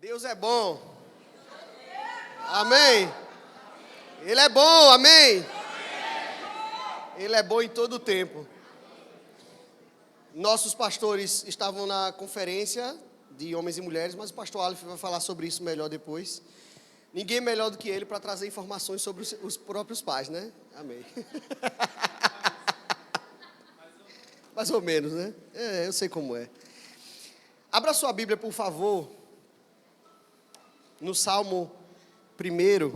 Deus é bom. Amém. Ele é bom, amém. Ele é bom em todo o tempo. Nossos pastores estavam na conferência de homens e mulheres, mas o pastor Aleph vai falar sobre isso melhor depois. Ninguém melhor do que ele para trazer informações sobre os próprios pais, né? Amém. Mais ou menos, né? Eu sei como é. Abra sua Bíblia, por favor, no Salmo 1.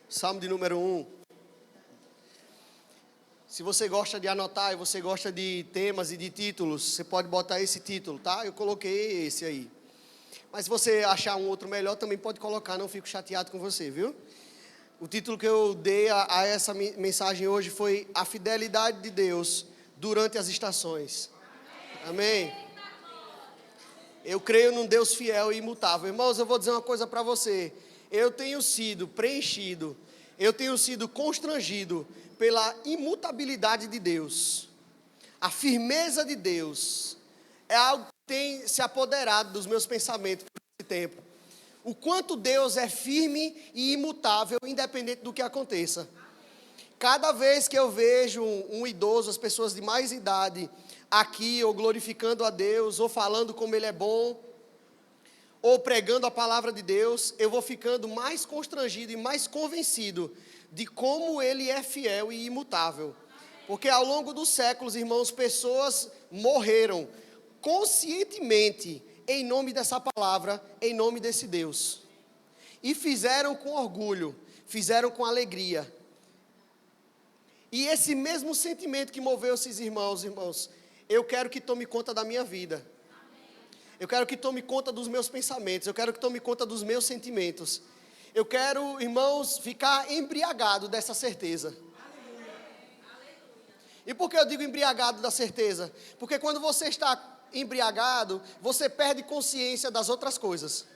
Salmo de número 1. Se você gosta de anotar e você gosta de temas e de títulos, você pode botar esse título, tá? Eu coloquei esse aí. Mas se você achar um outro melhor, também pode colocar, não fico chateado com você, viu? O título que eu dei a essa mensagem hoje foi A Fidelidade de Deus durante as estações. Amém? Eu creio num Deus fiel e imutável. Irmãos, eu vou dizer uma coisa para você. Eu tenho sido preenchido, eu tenho sido constrangido pela imutabilidade de Deus. A firmeza de Deus é algo que tem se apoderado dos meus pensamentos por esse tempo. O quanto Deus é firme e imutável, independente do que aconteça. Cada vez que eu vejo um idoso, as pessoas de mais idade, aqui, ou glorificando a Deus, ou falando como Ele é bom, ou pregando a palavra de Deus, eu vou ficando mais constrangido e mais convencido de como Ele é fiel e imutável. Porque ao longo dos séculos, irmãos, pessoas morreram conscientemente em nome dessa palavra, em nome desse Deus. E fizeram com orgulho, fizeram com alegria. E esse mesmo sentimento que moveu esses irmãos, eu quero que tome conta da minha vida. Eu quero que tome conta dos meus pensamentos, eu quero que tome conta dos meus sentimentos. Eu quero, irmãos, ficar embriagado dessa certeza. E por que eu digo embriagado da certeza? Porque quando você está embriagado, você perde consciência das outras coisas.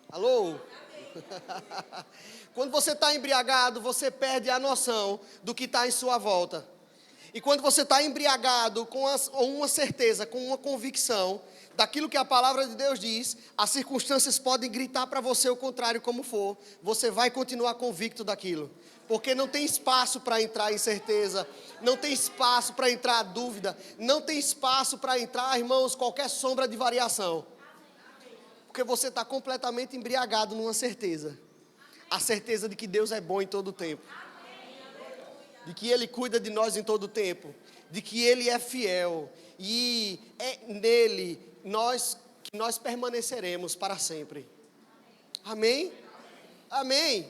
Alô? Quando você está embriagado, você perde a noção do que está em sua volta. E quando você está embriagado com uma certeza, com uma convicção daquilo que a palavra de Deus diz, as circunstâncias podem gritar para você o contrário como for, você vai continuar convicto daquilo. Porque não tem espaço para entrar incerteza, não tem espaço para entrar dúvida, não tem espaço para entrar, irmãos, qualquer sombra de variação. Porque você está completamente embriagado numa certeza. A certeza de que Deus é bom em todo o tempo. De que Ele cuida de nós em todo o tempo. De que Ele é fiel. E é nele que nós permaneceremos para sempre. Amém? Amém.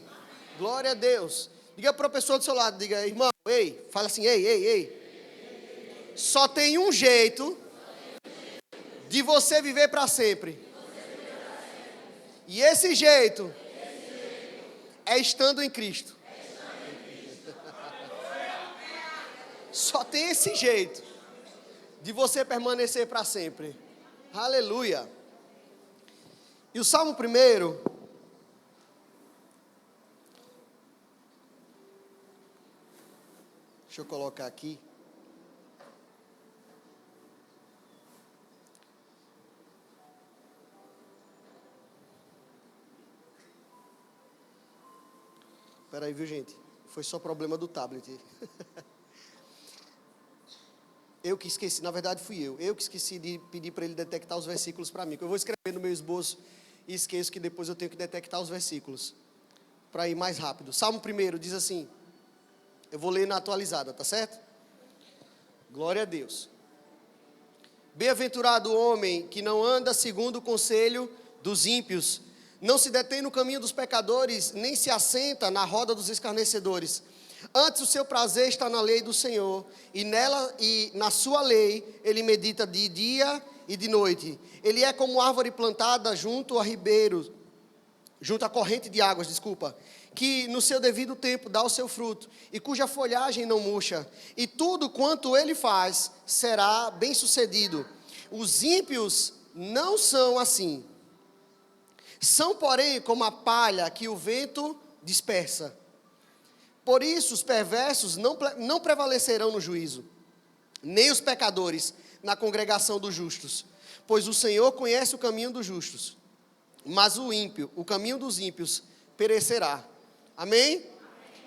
Glória a Deus. Diga para a pessoa do seu lado, diga, irmão, ei, fala assim, ei. Só tem um jeito de você viver para sempre. E esse jeito é estando em Cristo. Só tem esse jeito de você permanecer para sempre. Aleluia. E o Salmo 1, deixa eu colocar aqui. Espera aí, viu, gente? Foi só problema do tablet. Eu que esqueci, na verdade fui eu. Eu que esqueci de pedir para ele detectar os versículos para mim. Que eu vou escrever no meu esboço e esqueço que depois eu tenho que detectar os versículos. Para ir mais rápido. Salmo 1 diz assim. Eu vou ler na atualizada, tá certo? Glória a Deus. Bem-aventurado o homem que não anda segundo o conselho dos ímpios, não se detém no caminho dos pecadores, nem se assenta na roda dos escarnecedores. Antes o seu prazer está na lei do Senhor, e nela e na sua lei ele medita de dia e de noite. Ele é como árvore plantada junto a ribeiros, junto à corrente de águas, que no seu devido tempo dá o seu fruto, e cuja folhagem não murcha, e tudo quanto ele faz será bem sucedido. Os ímpios não são assim. São, porém, como a palha que o vento dispersa. Por isso os perversos não prevalecerão no juízo, nem os pecadores na congregação dos justos. pois o Senhor conhece o caminho dos justos, mas o caminho dos ímpios perecerá. Amém?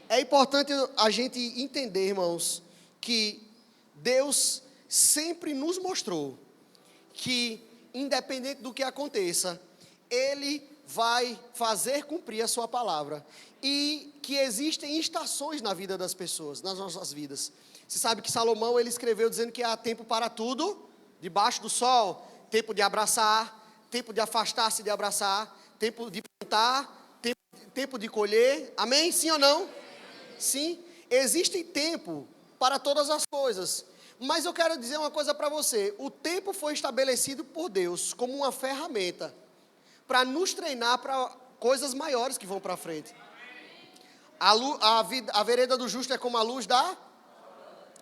É importante a gente entender, irmãos, que Deus sempre nos mostrou que, independente do que aconteça, Ele vai fazer cumprir a sua palavra. E que existem estações na vida das pessoas, nas nossas vidas. Você sabe que Salomão, ele escreveu dizendo que há tempo para tudo, debaixo do sol. Tempo de abraçar, tempo de afastar-se de abraçar, tempo de plantar, tempo de colher. Amém? Sim ou não? Sim. Existe tempo para todas as coisas. Mas eu quero dizer uma coisa para você. O tempo foi estabelecido por Deus como uma ferramenta para nos treinar para coisas maiores que vão para frente. A vereda do justo é como a luz da...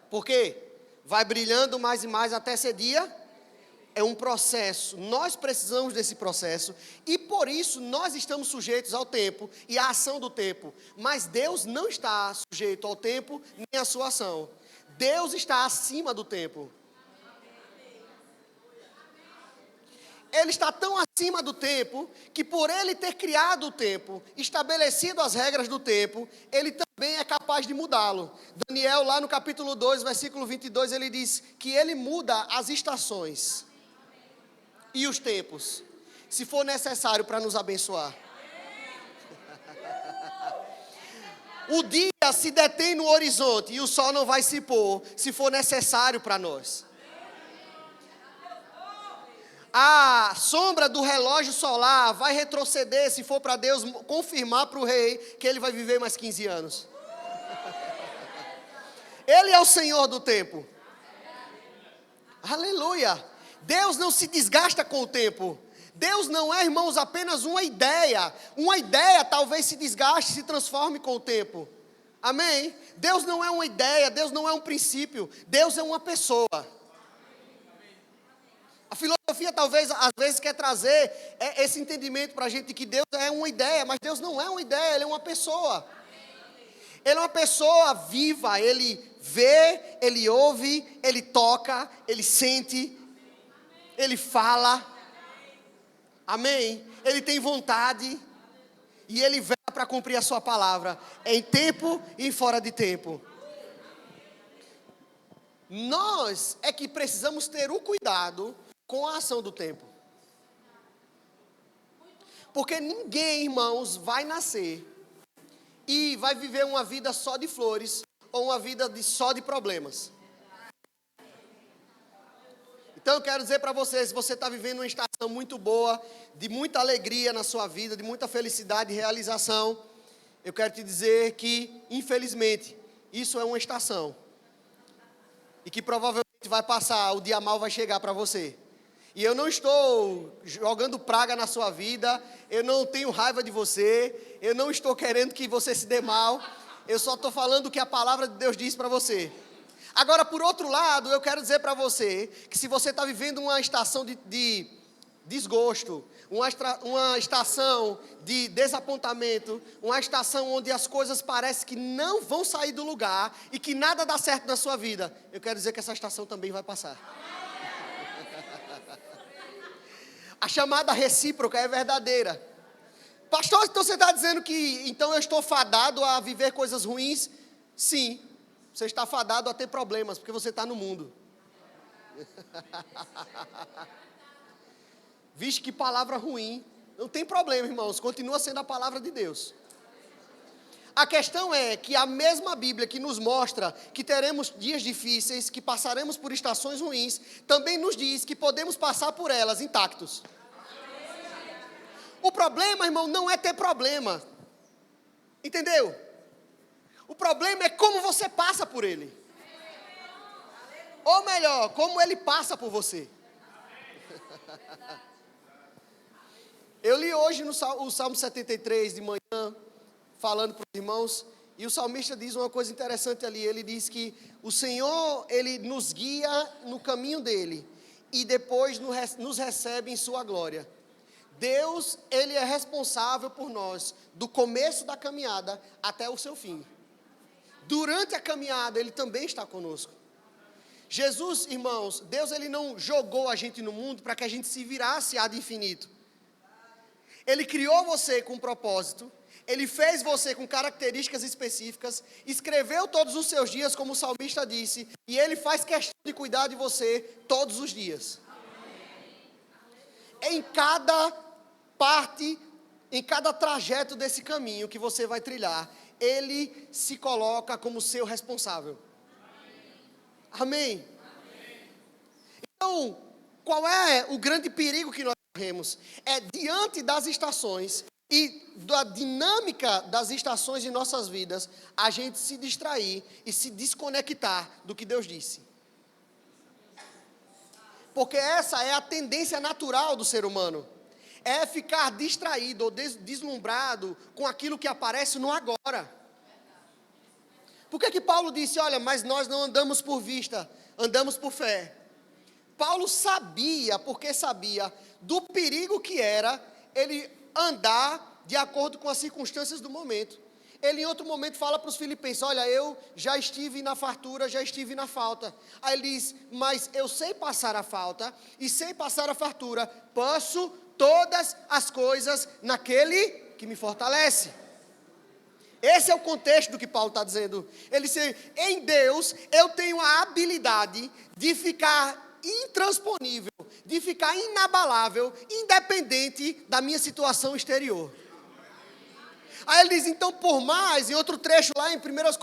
Por quê? Vai brilhando mais e mais até ser dia. É um processo, nós precisamos desse processo, e por isso nós estamos sujeitos ao tempo e à ação do tempo. Mas Deus não está sujeito ao tempo nem à sua ação. Deus está acima do tempo. Ele está tão acima do tempo, que por Ele ter criado o tempo, estabelecido as regras do tempo, Ele também é capaz de mudá-lo. Daniel, lá no capítulo 2, versículo 22, ele diz que Ele muda as estações e os tempos, se for necessário para nos abençoar. O dia se detém no horizonte e o sol não vai se pôr, se for necessário para nós. A sombra do relógio solar vai retroceder se for para Deus confirmar para o rei que ele vai viver mais 15 anos. Ele é o Senhor do tempo. Aleluia. Deus não se desgasta com o tempo. Deus não é, irmãos, apenas uma ideia. Uma ideia talvez se desgaste, se transforme com o tempo. Amém? Deus não é uma ideia, Deus não é um princípio. Deus é uma pessoa. A filosofia talvez, às vezes, quer trazer esse entendimento para a gente de que Deus é uma ideia. Mas Deus não é uma ideia, Ele é uma pessoa. Ele é uma pessoa viva. Ele vê, Ele ouve, Ele toca, Ele sente, Ele fala. Amém? Ele tem vontade. E Ele vela para cumprir a sua palavra. Em tempo e fora de tempo. Nós é que precisamos ter o cuidado com a ação do tempo. Porque ninguém, irmãos, vai nascer e vai viver uma vida só de flores ou uma vida só de problemas. Então eu quero dizer para você, se você está vivendo uma estação muito boa, de muita alegria na sua vida, de muita felicidade e realização, eu quero te dizer que, infelizmente, isso é uma estação. E que provavelmente vai passar, o dia mau vai chegar para você. E eu não estou jogando praga na sua vida, eu não tenho raiva de você, eu não estou querendo que você se dê mal, eu só estou falando o que a palavra de Deus diz para você. Agora, por outro lado, eu quero dizer para você que se você está vivendo uma estação de desgosto, uma estação de desapontamento, uma estação onde as coisas parecem que não vão sair do lugar e que nada dá certo na sua vida, eu quero dizer que essa estação também vai passar. A chamada recíproca é verdadeira. Pastor, então você está dizendo que então eu estou fadado a viver coisas ruins? Sim, você está fadado a ter problemas, porque você está no mundo. Vixe, que palavra ruim. Não tem problema, irmãos, continua sendo a palavra de Deus. A questão é que a mesma Bíblia que nos mostra que teremos dias difíceis, que passaremos por estações ruins, também nos diz que podemos passar por elas intactos. O problema, irmão, não é ter problema. Entendeu? O problema é como você passa por ele. Ou melhor, como ele passa por você. Eu li hoje o Salmo 73 de manhã, falando para os irmãos, e o salmista diz uma coisa interessante ali. Ele diz que o Senhor, Ele nos guia no caminho dEle, e depois nos recebe em sua glória. Deus, Ele é responsável por nós, do começo da caminhada até o seu fim. Durante a caminhada, Ele também está conosco. Jesus, irmãos, Deus ele não jogou a gente no mundo para que a gente se virasse ad infinito. Ele criou você com um propósito, Ele fez você com características específicas, escreveu todos os seus dias, como o salmista disse, e Ele faz questão de cuidar de você todos os dias. Em cada parte, em cada trajeto desse caminho que você vai trilhar, Ele se coloca como seu responsável. Amém? Então, qual é o grande perigo que nós corremos? É diante das estações e da dinâmica das estações em nossas vidas, a gente se distrair e se desconectar do que Deus disse. Porque essa é a tendência natural do ser humano. É ficar distraído ou deslumbrado com aquilo que aparece no agora. Por que Paulo disse, olha, mas nós não andamos por vista, andamos por fé? Paulo sabia, porque sabia do perigo que era ele andar de acordo com as circunstâncias do momento. Ele em outro momento fala para os filipenses, olha, eu já estive na fartura, já estive na falta. Aí ele diz, mas eu sei passar a falta e sei passar a fartura, posso todas as coisas naquele que me fortalece. Esse é o contexto do que Paulo está dizendo. Ele diz, em Deus eu tenho a habilidade de ficar intransponível, de ficar inabalável, independente da minha situação exterior. Aí ele diz, então por mais, em outro trecho lá em 2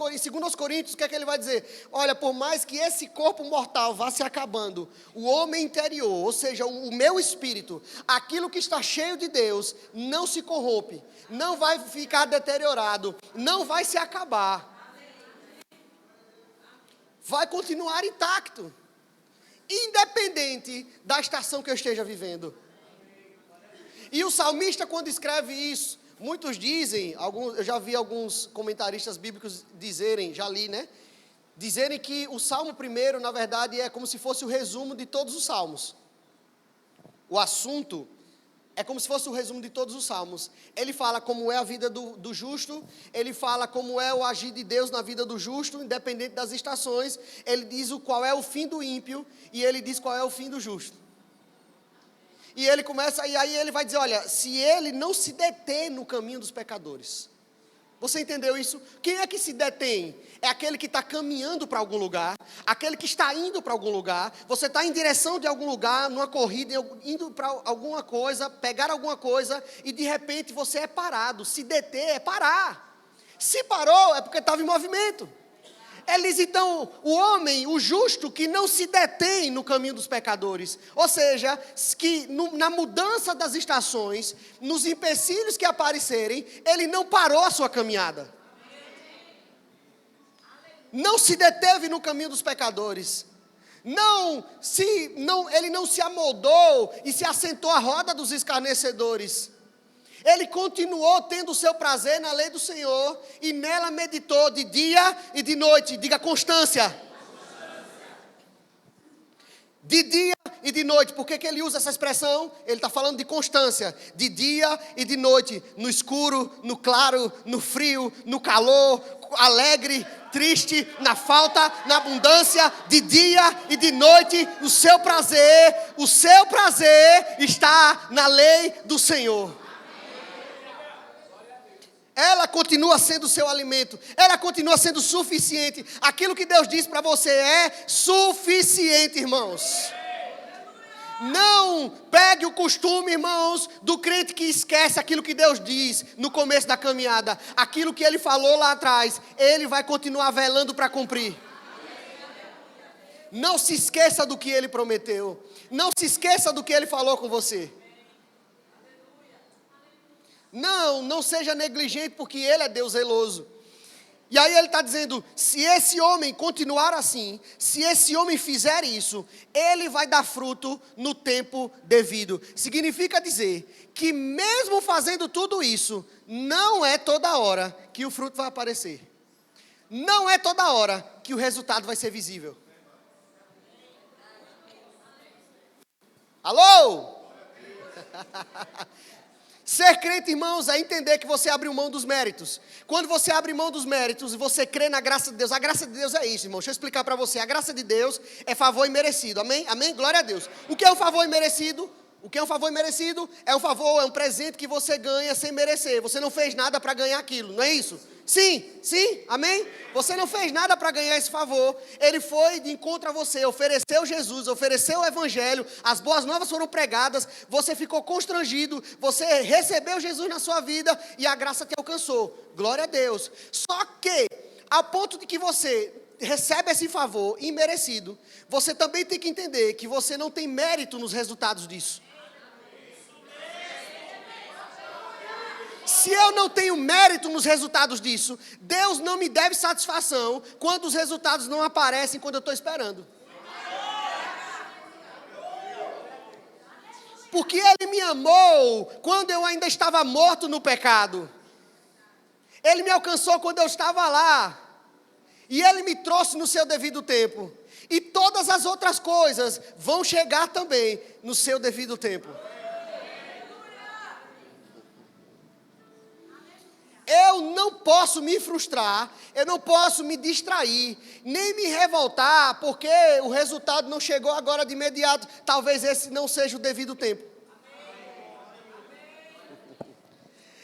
Coríntios, o que é que ele vai dizer? Olha, por mais que esse corpo mortal vá se acabando, o homem interior, ou seja, o meu espírito, aquilo que está cheio de Deus, não se corrompe, não vai ficar deteriorado, não vai se acabar. Vai continuar intacto, independente da estação que eu esteja vivendo. E o salmista, quando escreve isso, muitos dizem, eu já vi alguns comentaristas bíblicos dizerem, já li, né? Dizerem que o Salmo 1, na verdade, é como se fosse o resumo de todos os salmos. O assunto é como se fosse o resumo de todos os salmos. Ele fala como é a vida do justo, ele fala como é o agir de Deus na vida do justo, independente das estações. Ele diz qual é o fim do ímpio e ele diz qual é o fim do justo. E ele começa, e aí ele vai dizer, olha, se ele não se detém no caminho dos pecadores. Você entendeu isso? Quem é que se detém? É aquele que está caminhando para algum lugar, aquele que está indo para algum lugar. Você está em direção de algum lugar, numa corrida, indo para alguma coisa, pegar alguma coisa, e de repente você é parado. Se deter é parar. Se parou é porque estava em movimento. Ele diz, então, o homem, o justo, que não se detém no caminho dos pecadores. Ou seja, que na mudança das estações, nos empecilhos que aparecerem, ele não parou a sua caminhada. Não se deteve no caminho dos pecadores. Ele não se amoldou e se assentou à roda dos escarnecedores. Ele continuou tendo o seu prazer na lei do Senhor e nela meditou de dia e de noite. Diga constância. De dia e de noite. Por que ele usa essa expressão? Ele está falando de constância. De dia e de noite. No escuro, no claro, no frio, no calor, alegre, triste, na falta, na abundância. De dia e de noite, o seu prazer está na lei do Senhor. Ela continua sendo o seu alimento. Ela continua sendo suficiente. Aquilo que Deus diz para você é suficiente, irmãos. Não pegue o costume, irmãos, do crente que esquece aquilo que Deus diz no começo da caminhada. Aquilo que Ele falou lá atrás, Ele vai continuar velando para cumprir. Não se esqueça do que Ele prometeu. Não se esqueça do que Ele falou com você. Não seja negligente, porque Ele é Deus zeloso. E aí ele está dizendo, se esse homem continuar assim, se esse homem fizer isso, ele vai dar fruto no tempo devido. Significa dizer que mesmo fazendo tudo isso, não é toda hora que o fruto vai aparecer. Não é toda hora que o resultado vai ser visível. Alô? Ser crente, irmãos, é entender que você abriu mão dos méritos. Quando você abre mão dos méritos e você crê na graça de Deus, a graça de Deus é isso, irmão. Deixa eu explicar para você. A graça de Deus é favor imerecido. Amém? Amém? Glória a Deus. O que é um favor imerecido? O que é um favor imerecido? É um favor, é um presente que você ganha sem merecer. Você não fez nada para ganhar aquilo, não é isso? Sim, sim, amém? Você não fez nada para ganhar esse favor. Ele foi de encontro a você, ofereceu Jesus, ofereceu o evangelho, as boas novas foram pregadas, você ficou constrangido, você recebeu Jesus na sua vida e a graça te alcançou. Glória a Deus. Só que, ao ponto de que você recebe esse favor imerecido, você também tem que entender que você não tem mérito nos resultados disso. Se eu não tenho mérito nos resultados disso, Deus não me deve satisfação quando os resultados não aparecem quando eu estou esperando. Porque Ele me amou quando eu ainda estava morto no pecado. Ele me alcançou quando eu estava lá. E Ele me trouxe no seu devido tempo. E todas as outras coisas vão chegar também no seu devido tempo. Eu não posso me frustrar, eu não posso me distrair, nem me revoltar, porque o resultado não chegou agora de imediato. Talvez esse não seja o devido tempo.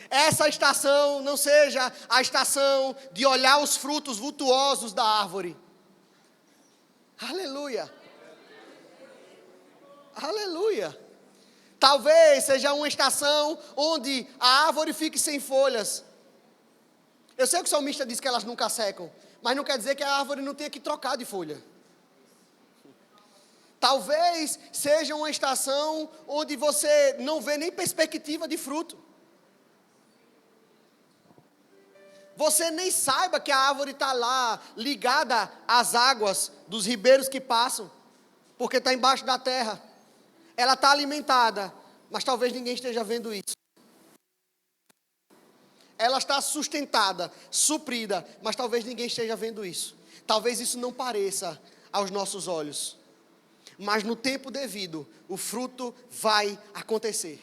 Essa estação não seja a estação de olhar os frutos vultuosos da árvore. Aleluia. Aleluia. Talvez seja uma estação onde a árvore fique sem folhas. Eu sei que o salmista diz que elas nunca secam, mas não quer dizer que a árvore não tenha que trocar de folha. Talvez seja uma estação onde você não vê nem perspectiva de fruto. Você nem saiba que a árvore está lá, ligada às águas dos ribeiros que passam, porque está embaixo da terra. Ela está alimentada, mas talvez ninguém esteja vendo isso. Ela está sustentada, suprida, mas talvez ninguém esteja vendo isso. Talvez isso não pareça aos nossos olhos. Mas no tempo devido, o fruto vai acontecer.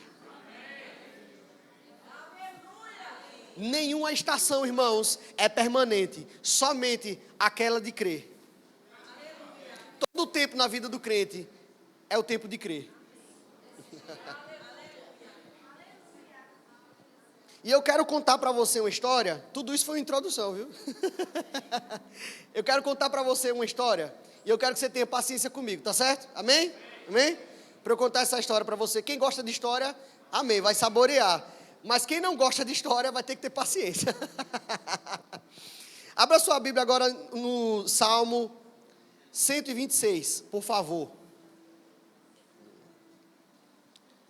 Nenhuma estação, irmãos, é permanente. Somente aquela de crer. Todo o tempo na vida do crente é o tempo de crer. E eu quero contar para você uma história. Tudo isso foi uma introdução, viu? Eu quero contar para você uma história. E eu quero que você tenha paciência comigo, tá certo? Amém? Amém? Para eu contar essa história para você. Quem gosta de história, amém, vai saborear. Mas quem não gosta de história vai ter que ter paciência. Abra sua Bíblia agora no Salmo 126, por favor.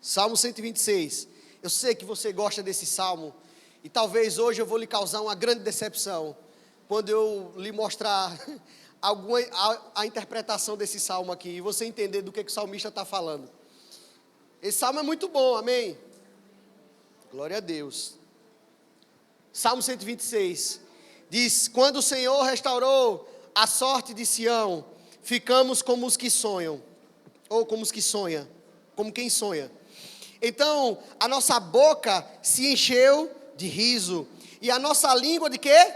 Salmo 126. Eu sei que você gosta desse salmo, e talvez hoje eu vou lhe causar uma grande decepção, quando eu lhe mostrar a interpretação desse salmo aqui, e você entender do que o salmista está falando. Esse salmo é muito bom, amém? Glória a Deus. Salmo 126, diz: quando o Senhor restaurou a sorte de Sião, ficamos como os que sonham, ou como os que sonham, como quem sonha. Então, a nossa boca se encheu de riso, e a nossa língua de quê?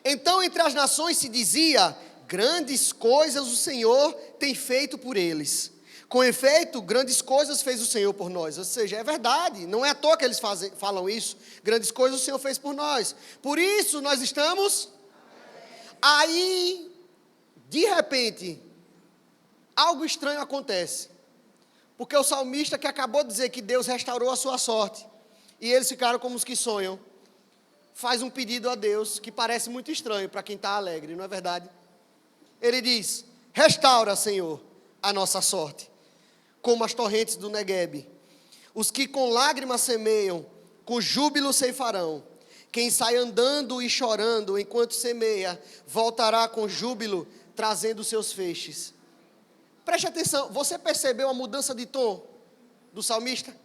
Então, entre as nações se dizia: grandes coisas o Senhor tem feito por eles. Com efeito, grandes coisas fez o Senhor por nós. Ou seja, é verdade, não é à toa que eles falam isso. Grandes coisas o Senhor fez por nós. Por isso, nós estamos... Aí, de repente, algo estranho acontece. Porque o salmista, que acabou de dizer que Deus restaurou a sua sorte, e eles ficaram como os que sonham, faz um pedido a Deus que parece muito estranho para quem está alegre, não é verdade? Ele diz: restaura, Senhor, a nossa sorte, como as torrentes do Neguebe. Os que com lágrimas semeiam, com júbilo ceifarão. Quem sai andando e chorando enquanto semeia, voltará com júbilo, trazendo seus feixes. Preste atenção, você percebeu a mudança de tom do salmista?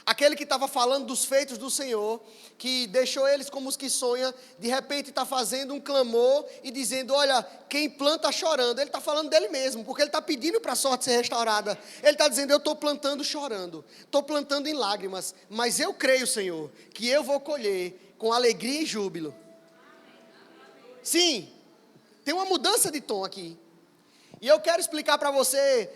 Aquele que estava falando dos feitos do Senhor, que deixou eles como os que sonham, de repente está fazendo um clamor e dizendo, olha, quem planta chorando. Ele está falando dele mesmo, porque ele está pedindo para a sorte ser restaurada. Ele está dizendo, eu estou plantando chorando, estou plantando em lágrimas, mas eu creio, Senhor, que eu vou colher com alegria e júbilo. Sim, tem uma mudança de tom aqui. E eu quero explicar para você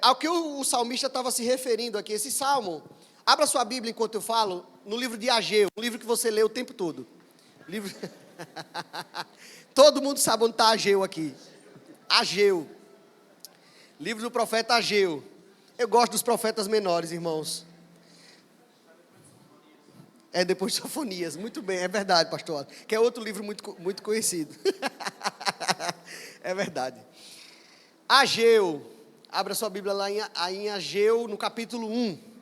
ao que o salmista estava se referindo aqui, esse salmo. Abra sua Bíblia enquanto eu falo, no livro de Ageu, um livro que você lê o tempo todo. Livro... Todo mundo sabe onde está Ageu aqui. Ageu. Livro do profeta Ageu. Eu gosto dos profetas menores, irmãos. É depois de Sofonias. Muito bem, é verdade, pastor. Que é outro livro muito conhecido. É verdade. Ageu. Abra sua Bíblia lá em Ageu, no capítulo 1.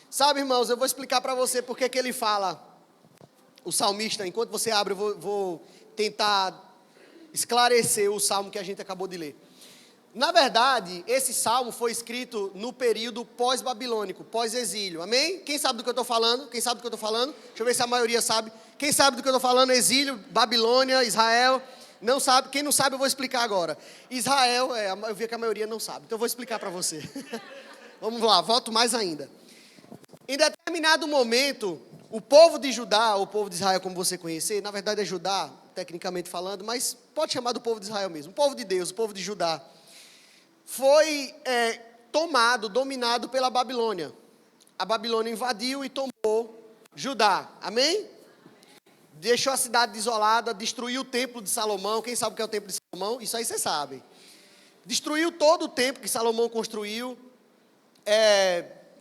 Sabe, irmãos, eu vou explicar para você porque que ele fala, o salmista, enquanto você abre, eu vou tentar esclarecer o salmo que a gente acabou de ler. Na verdade, esse salmo foi escrito no período pós-babilônico, pós-exílio, amém? Quem sabe do que eu estou falando? Quem sabe do que eu estou falando? Deixa eu ver se a maioria sabe. Quem sabe do que eu estou falando? Exílio, Babilônia, Israel. Não sabe? Quem não sabe, eu vou explicar agora. Israel, eu vi que a maioria não sabe, então eu vou explicar para você. Vamos lá, volto mais ainda. Em determinado momento, o povo de Judá, ou o povo de Israel, como você conhecer, na verdade é Judá, tecnicamente falando, mas pode chamar do povo de Israel mesmo, o povo de Deus, o povo de Judá, foi dominado pela Babilônia. A Babilônia invadiu e tomou Judá, amém? Deixou a cidade desolada, destruiu o templo de Salomão. Quem sabe o que é o templo de Salomão? Isso aí vocês sabem. Destruiu todo o templo que Salomão construiu.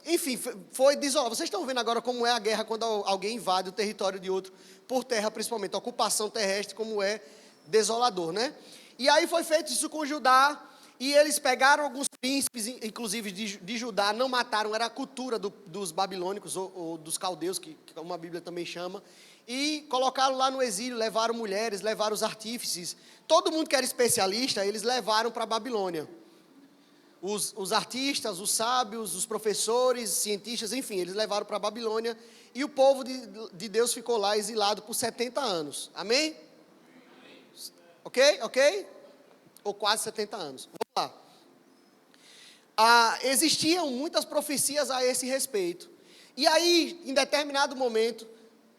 Enfim, foi desolado. Vocês estão vendo agora como é a guerra quando alguém invade o território de outro, por terra principalmente, a ocupação terrestre, como é desolador, né? E aí foi feito isso com Judá, e eles pegaram alguns príncipes, inclusive de Judá, não mataram, era a cultura dos babilônicos, ou dos caldeus, que como a Bíblia também chama, e colocaram lá no exílio, levaram mulheres, levaram os artífices, todo mundo que era especialista, eles levaram para a Babilônia. Os artistas, os sábios, os professores, cientistas, enfim, eles levaram para a Babilônia, e o povo de Deus ficou lá exilado por 70 anos, amém? Ok? Ou quase 70 anos, vamos lá. Existiam muitas profecias a esse respeito, e aí, em determinado momento,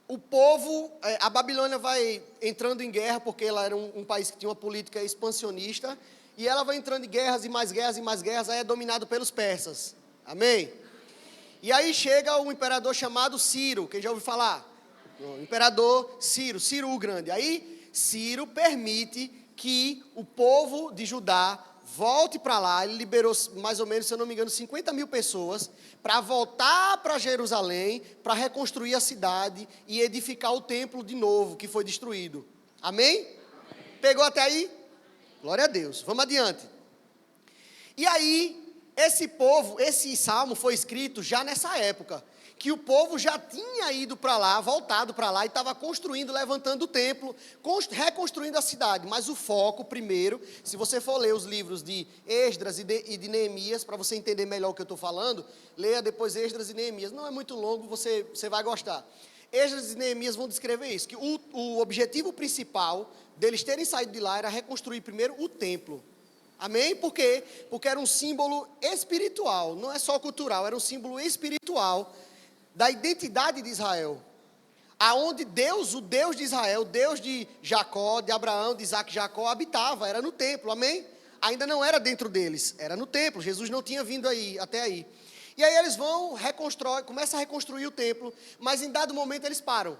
o povo, a Babilônia vai entrando em guerra, porque ela era um país que tinha uma política expansionista, e ela vai entrando em guerras, e mais guerras, e mais guerras, aí é dominado pelos persas, amém? E aí chega um imperador chamado Ciro, quem já ouviu falar? O imperador Ciro o Grande. Aí Ciro permite que o povo de Judá volte para lá. Ele liberou mais ou menos, se eu não me engano, 50 mil pessoas para voltar para Jerusalém, para reconstruir a cidade e edificar o templo de novo, que foi destruído. Amém? Pegou até aí? Glória a Deus. Vamos adiante. E aí, esse salmo foi escrito já nessa época, que o povo já tinha ido para lá, voltado para lá, e estava construindo, levantando o templo, reconstruindo a cidade. Mas o foco, primeiro, se você for ler os livros de Esdras e de Neemias, para você entender melhor o que eu estou falando, leia depois Esdras e Neemias. Não é muito longo, você vai gostar. Esdras e Neemias vão descrever isso, que o objetivo principal deles terem saído de lá era reconstruir primeiro o templo. Amém? Por quê? Porque era um símbolo espiritual, não é só cultural, era um símbolo espiritual da identidade de Israel. Aonde Deus, o Deus de Israel, o Deus de Jacó, de Abraão, de Isaac e Jacó, habitava, era no templo, amém? Ainda não era dentro deles, era no templo, Jesus não tinha vindo até aí. E aí eles vão, começam a reconstruir o templo, mas em dado momento eles param.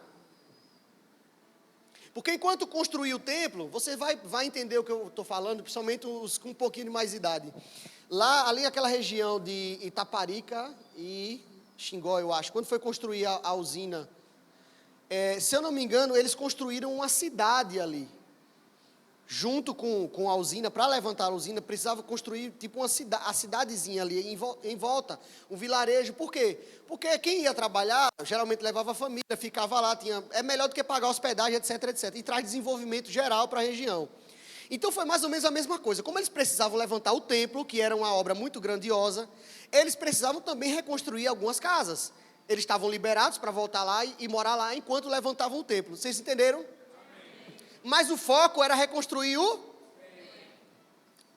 Porque enquanto construir o templo, você vai entender o que eu estou falando, principalmente os com um pouquinho de mais idade. Lá, ali naquela região de Itaparica e Xingó, eu acho, quando foi construir a usina, se eu não me engano, eles construíram uma cidade ali. Junto com a usina, para levantar a usina, precisava construir tipo a cidadezinha ali em volta, um vilarejo. Por quê? Porque quem ia trabalhar, geralmente levava a família, ficava lá, é melhor do que pagar hospedagem, etc, etc. E traz desenvolvimento geral para a região. Então foi mais ou menos a mesma coisa. Como eles precisavam levantar o templo, que era uma obra muito grandiosa, eles precisavam também reconstruir algumas casas. Eles estavam liberados para voltar lá e morar lá enquanto levantavam o templo. Vocês entenderam? Mas o foco era reconstruir o...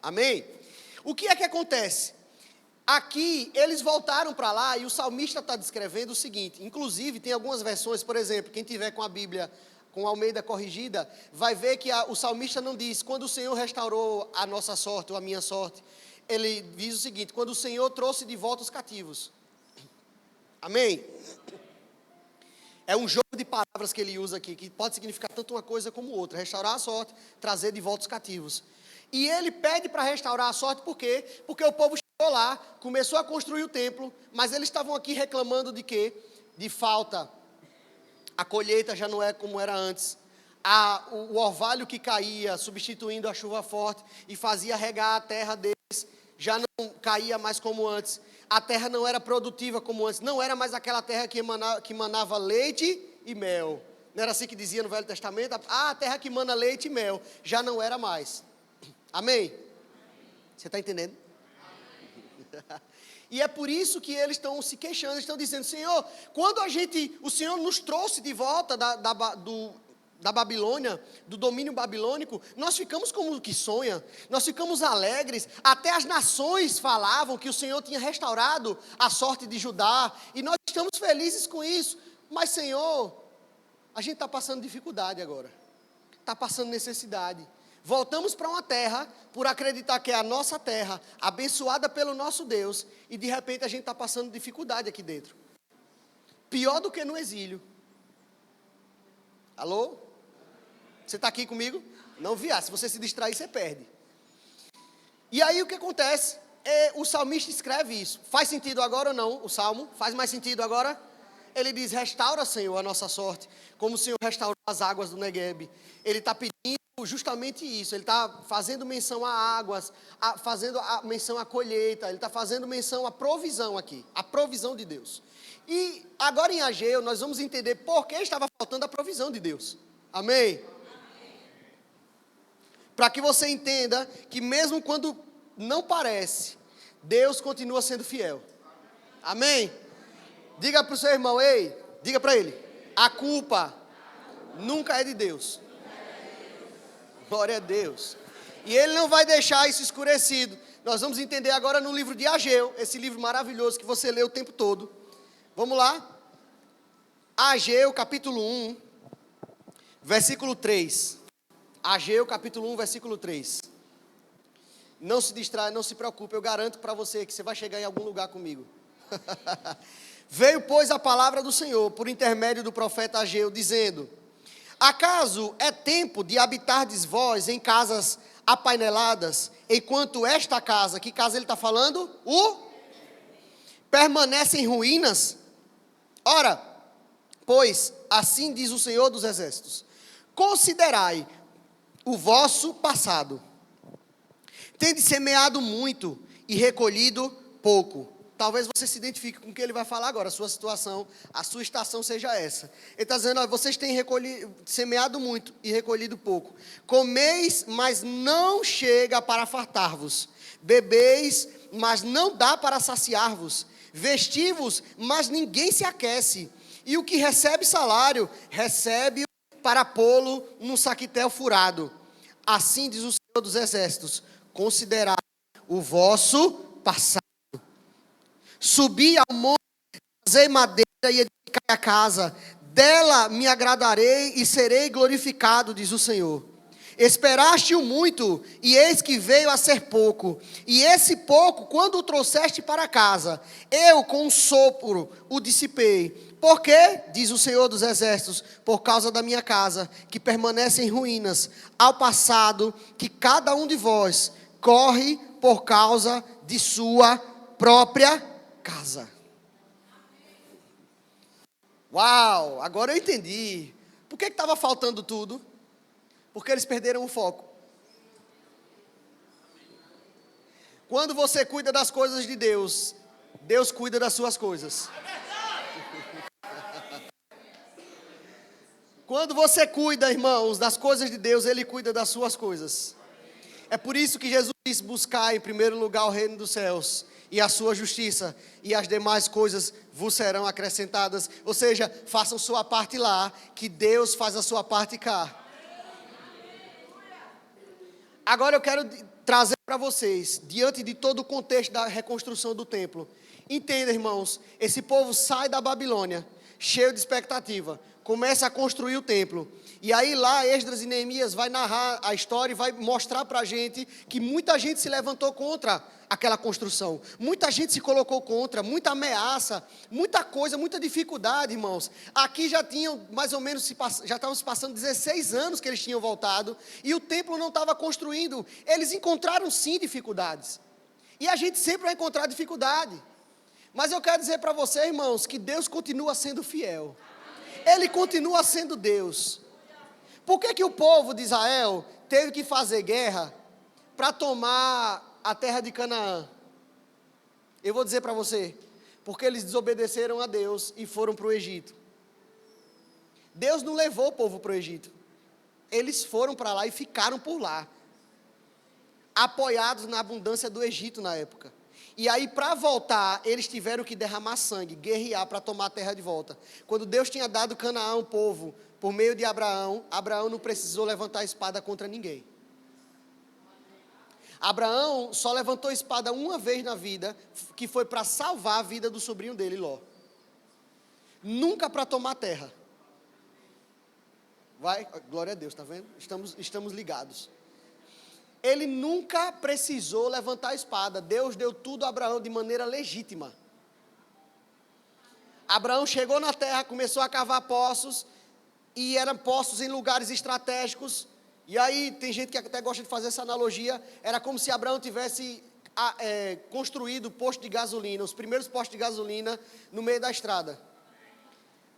Amém? O que é que acontece? Aqui, eles voltaram para lá e o salmista está descrevendo o seguinte, inclusive tem algumas versões, por exemplo, quem tiver com a Bíblia, com a Almeida corrigida, vai ver que o salmista não diz, quando o Senhor restaurou a nossa sorte ou a minha sorte, ele diz o seguinte, quando o Senhor trouxe de volta os cativos. Amém? É um jogo de palavras que ele usa aqui, que pode significar tanto uma coisa como outra, restaurar a sorte, trazer de volta os cativos. E ele pede para restaurar a sorte, por quê? Porque o povo chegou lá, começou a construir o templo, mas eles estavam aqui reclamando de quê? De falta. A colheita já não é como era antes. O orvalho que caía, substituindo a chuva forte, e fazia regar a terra deles, já não caía mais como antes. A terra não era produtiva como antes, não era mais aquela terra que manava leite e mel. Não era assim que dizia no Velho Testamento? A terra que mana leite e mel, já não era mais. Amém? Você está entendendo? E é por isso que eles estão se queixando, eles estão dizendo, Senhor, quando o Senhor nos trouxe de volta da Babilônia, do domínio babilônico, nós ficamos como que sonha, nós ficamos alegres, até as nações falavam que o Senhor tinha restaurado a sorte de Judá, e nós estamos felizes com isso, mas Senhor, a gente está passando dificuldade agora, está passando necessidade. Voltamos para uma terra, por acreditar que é a nossa terra, abençoada pelo nosso Deus, e de repente a gente está passando dificuldade aqui dentro. Pior do que no exílio. Alô? Você está aqui comigo? Não viaja, se você se distrair, você perde. E aí o que acontece? O salmista escreve isso. Faz sentido agora ou não? O salmo? Faz mais sentido agora? Ele diz, restaura, Senhor, a nossa sorte, como o Senhor restaurou as águas do Neguebe. Ele está pedindo justamente isso, ele está fazendo menção a águas, fazendo a menção à colheita, ele está fazendo menção à provisão aqui, a provisão de Deus. E agora em Ageu nós vamos entender por que estava faltando a provisão de Deus. Amém? Para que você entenda que mesmo quando não parece, Deus continua sendo fiel. Amém? Diga para o seu irmão, ei, diga para ele, a culpa nunca é de Deus. Glória a Deus. E Ele não vai deixar isso escurecido. Nós vamos entender agora no livro de Ageu, esse livro maravilhoso que você lê o tempo todo. Vamos lá? Ageu, capítulo 1, versículo 3. Ageu, capítulo 1, versículo 3. Não se distraia, não se preocupe, eu garanto para você que você vai chegar em algum lugar comigo. Veio, pois, a palavra do Senhor, por intermédio do profeta Ageu, dizendo: acaso é tempo de habitardes vós em casas apaineladas, enquanto esta casa, que casa ele está falando? Permanece em ruínas? Ora, pois, assim diz o Senhor dos Exércitos, considerai o vosso passado, tendes semeado muito e recolhido pouco. Talvez você se identifique com o que ele vai falar agora, a sua situação, a sua estação seja essa. Ele está dizendo, ó, vocês têm semeado muito e recolhido pouco. Comeis, mas não chega para fartar-vos. Bebeis, mas não dá para saciar-vos. Vestivos, mas ninguém se aquece. E o que recebe salário, recebe para pô-lo num saquitel furado. Assim diz o Senhor dos Exércitos, considerai o vosso passado. Subi ao monte, trazei madeira e edificai a casa, dela me agradarei e serei glorificado, diz o Senhor. Esperaste-o muito, e eis que veio a ser pouco, e esse pouco, quando o trouxeste para casa, eu com um sopro o dissipei. Por quê? Diz o Senhor dos Exércitos, por causa da minha casa, que permanece em ruínas, ao passado que cada um de vós corre por causa de sua própria casa. Uau, agora eu entendi. Por que estava faltando tudo? Porque eles perderam o foco. Quando você cuida das coisas de Deus, Deus cuida das suas coisas. Quando você cuida, irmãos, das coisas de Deus, Ele cuida das suas coisas. É por isso que Jesus disse: buscar em primeiro lugar o reino dos céus e a sua justiça, e as demais coisas vos serão acrescentadas. Ou seja, façam sua parte lá, que Deus faz a sua parte cá. Agora eu quero trazer para vocês, diante de todo o contexto da reconstrução do templo. Entenda, irmãos, esse povo sai da Babilônia, cheio de expectativa, começa a construir o templo. E aí lá, Esdras e Neemias vai narrar a história e vai mostrar para a gente que muita gente se levantou contra aquela construção. Muita gente se colocou contra, muita ameaça, muita coisa, muita dificuldade, irmãos. Aqui já tinham mais ou menos, já estavam se passando 16 anos que eles tinham voltado e o templo não estava construindo. Eles encontraram sim dificuldades. E a gente sempre vai encontrar dificuldade. Mas eu quero dizer para você, irmãos, que Deus continua sendo fiel. Ele continua sendo Deus. Por que o povo de Israel teve que fazer guerra para tomar a terra de Canaã? Eu vou dizer para você, porque eles desobedeceram a Deus e foram para o Egito. Deus não levou o povo para o Egito. Eles foram para lá e ficaram por lá, apoiados na abundância do Egito na época. E aí, para voltar, eles tiveram que derramar sangue, guerrear para tomar a terra de volta. Quando Deus tinha dado Canaã ao povo, por meio de Abraão, Abraão não precisou levantar a espada contra ninguém. Abraão só levantou a espada uma vez na vida, que foi para salvar a vida do sobrinho dele, Ló. Nunca para tomar a terra. Vai, glória a Deus, está vendo? Estamos ligados. Ele nunca precisou levantar a espada. Deus deu tudo a Abraão de maneira legítima. Abraão chegou na terra, começou a cavar poços, e eram poços em lugares estratégicos. E aí tem gente que até gosta de fazer essa analogia. Era como se Abraão tivesse construído posto de gasolina, os primeiros postos de gasolina no meio da estrada.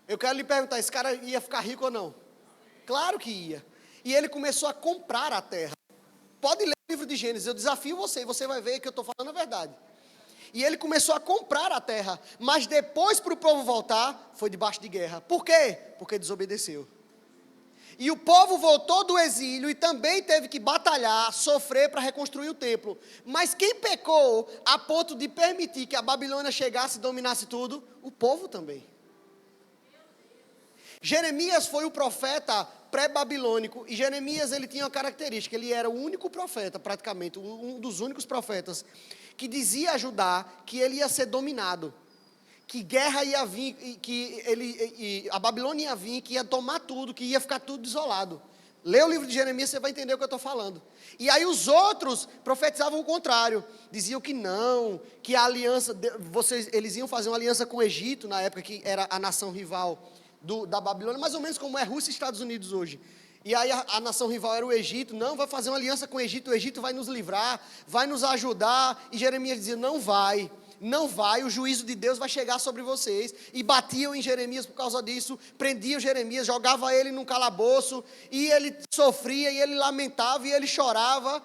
Eu quero lhe perguntar, esse cara ia ficar rico ou não? Claro que ia. E ele começou a comprar a terra. Pode ler o livro de Gênesis, eu desafio você, e você vai ver que eu estou falando a verdade. E ele começou a comprar a terra, mas depois para o povo voltar, foi debaixo de guerra. Por quê? Porque desobedeceu. E o povo voltou do exílio e também teve que batalhar, sofrer para reconstruir o templo. Mas quem pecou a ponto de permitir que a Babilônia chegasse e dominasse tudo? O povo também. Jeremias foi o profeta pré-babilônico, e Jeremias ele tinha uma característica, ele era o único profeta, praticamente, um dos únicos profetas, que dizia a Judá que ele ia ser dominado, que guerra ia vir, que a Babilônia ia vir, que ia tomar tudo, que ia ficar tudo desolado. Lê o livro de Jeremias, você vai entender o que eu estou falando. E aí os outros profetizavam o contrário, diziam que não, que a aliança, eles iam fazer uma aliança com o Egito, na época que era a nação rival da Babilônia, mais ou menos como é Rússia e Estados Unidos hoje. E aí a nação rival era o Egito. Não, vai fazer uma aliança com o Egito vai nos livrar, vai nos ajudar. E Jeremias dizia, não vai, o juízo de Deus vai chegar sobre vocês. E batiam em Jeremias por causa disso, prendiam Jeremias, jogavam ele num calabouço, e ele sofria, e ele lamentava, e ele chorava,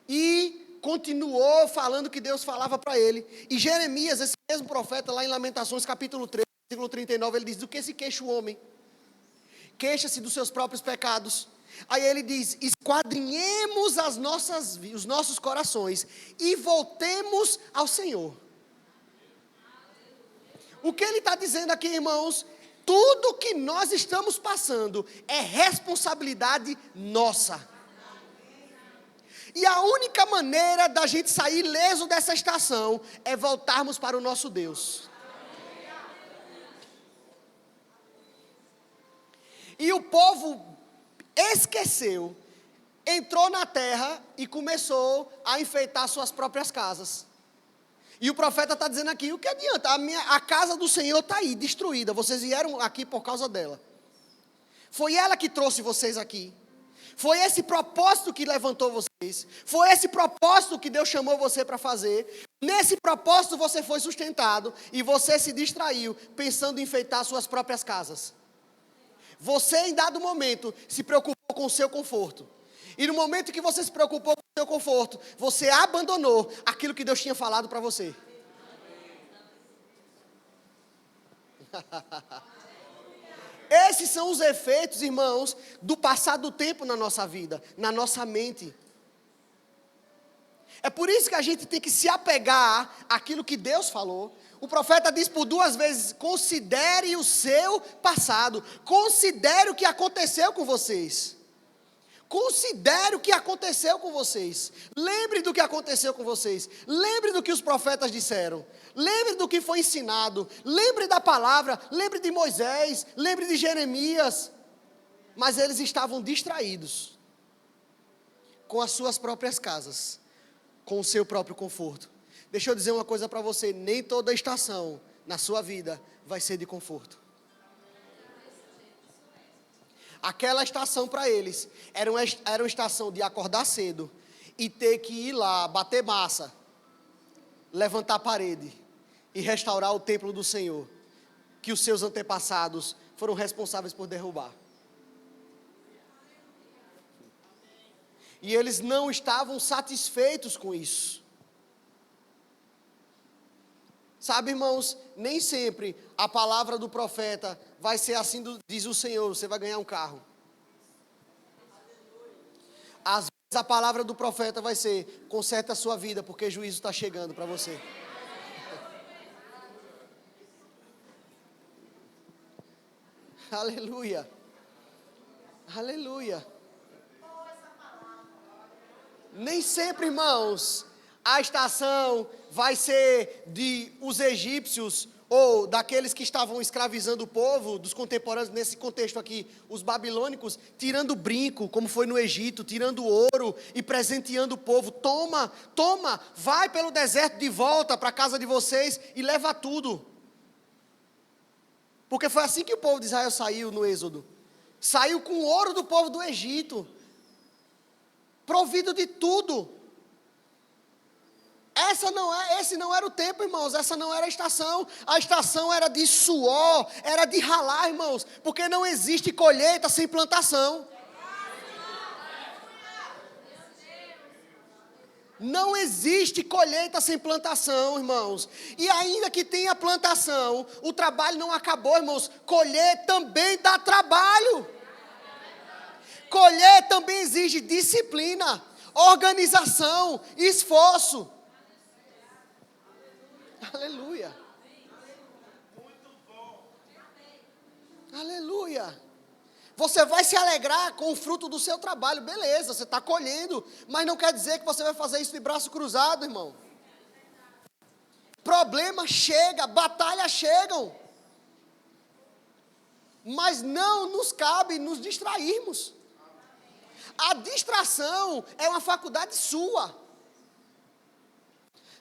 e continuou falando que Deus falava para ele. E Jeremias, esse mesmo profeta, lá em Lamentações capítulo 3, versículo 39, ele diz, do que se queixa o homem? Queixa-se dos seus próprios pecados. Aí ele diz, esquadrinhemos os nossos corações e voltemos ao Senhor. O que ele está dizendo aqui, irmãos? Tudo que nós estamos passando é responsabilidade nossa. E a única maneira da gente sair ileso dessa estação é voltarmos para o nosso Deus. E o povo esqueceu, entrou na terra e começou a enfeitar suas próprias casas. E o profeta está dizendo aqui, o que adianta? A casa do Senhor está aí, destruída. Vocês vieram aqui por causa dela. Foi ela que trouxe vocês aqui. Foi esse propósito que levantou vocês. Foi esse propósito que Deus chamou você para fazer. Nesse propósito você foi sustentado e você se distraiu pensando em enfeitar suas próprias casas. Você, em dado momento, se preocupou com o seu conforto. E no momento que você se preocupou com o seu conforto, você abandonou aquilo que Deus tinha falado para você. Esses são os efeitos, irmãos, do passar do tempo na nossa vida, na nossa mente. É por isso que a gente tem que se apegar àquilo que Deus falou. O profeta diz por 2 vezes: considere o seu passado, considere o que aconteceu com vocês. Considere o que aconteceu com vocês. Lembre do que aconteceu com vocês. Lembre do que os profetas disseram. Lembre do que foi ensinado. Lembre da palavra. Lembre de Moisés. Lembre de Jeremias. Mas eles estavam distraídos com as suas próprias casas, com o seu próprio conforto. Deixa eu dizer uma coisa para você: nem toda estação na sua vida vai ser de conforto. Aquela estação para eles era uma estação de acordar cedo e ter que ir lá, bater massa, levantar a parede e restaurar o templo do Senhor, que os seus antepassados foram responsáveis por derrubar. E eles não estavam satisfeitos com isso. Sabe, irmãos, nem sempre a palavra do profeta vai ser assim, diz o Senhor, você vai ganhar um carro. Às vezes a palavra do profeta vai ser: conserta a sua vida, porque juízo está chegando para você. Aleluia. Aleluia. Nem sempre, irmãos, a estação vai ser de os egípcios ou daqueles que estavam escravizando o povo, dos contemporâneos, nesse contexto aqui, os babilônicos, tirando brinco, como foi no Egito, tirando ouro e presenteando o povo. Toma, vai pelo deserto de volta para a casa de vocês e leva tudo. Porque foi assim que o povo de Israel saiu no Êxodo. Saiu com o ouro do povo do Egito, provido de tudo. Esse não era o tempo, irmãos. Essa não era a estação. A estação era de suor, era de ralar, irmãos. Porque não existe colheita sem plantação. Não existe colheita sem plantação, irmãos. E ainda que tenha plantação, o trabalho não acabou, irmãos. Colher também dá trabalho. Colher também exige disciplina, organização, esforço. Aleluia. Aleluia. Você vai se alegrar com o fruto do seu trabalho, beleza, você está colhendo, mas não quer dizer que você vai fazer isso de braço cruzado, irmão. Problema chega, batalhas chegam, mas não nos cabe nos distrairmos. A distração é uma faculdade sua.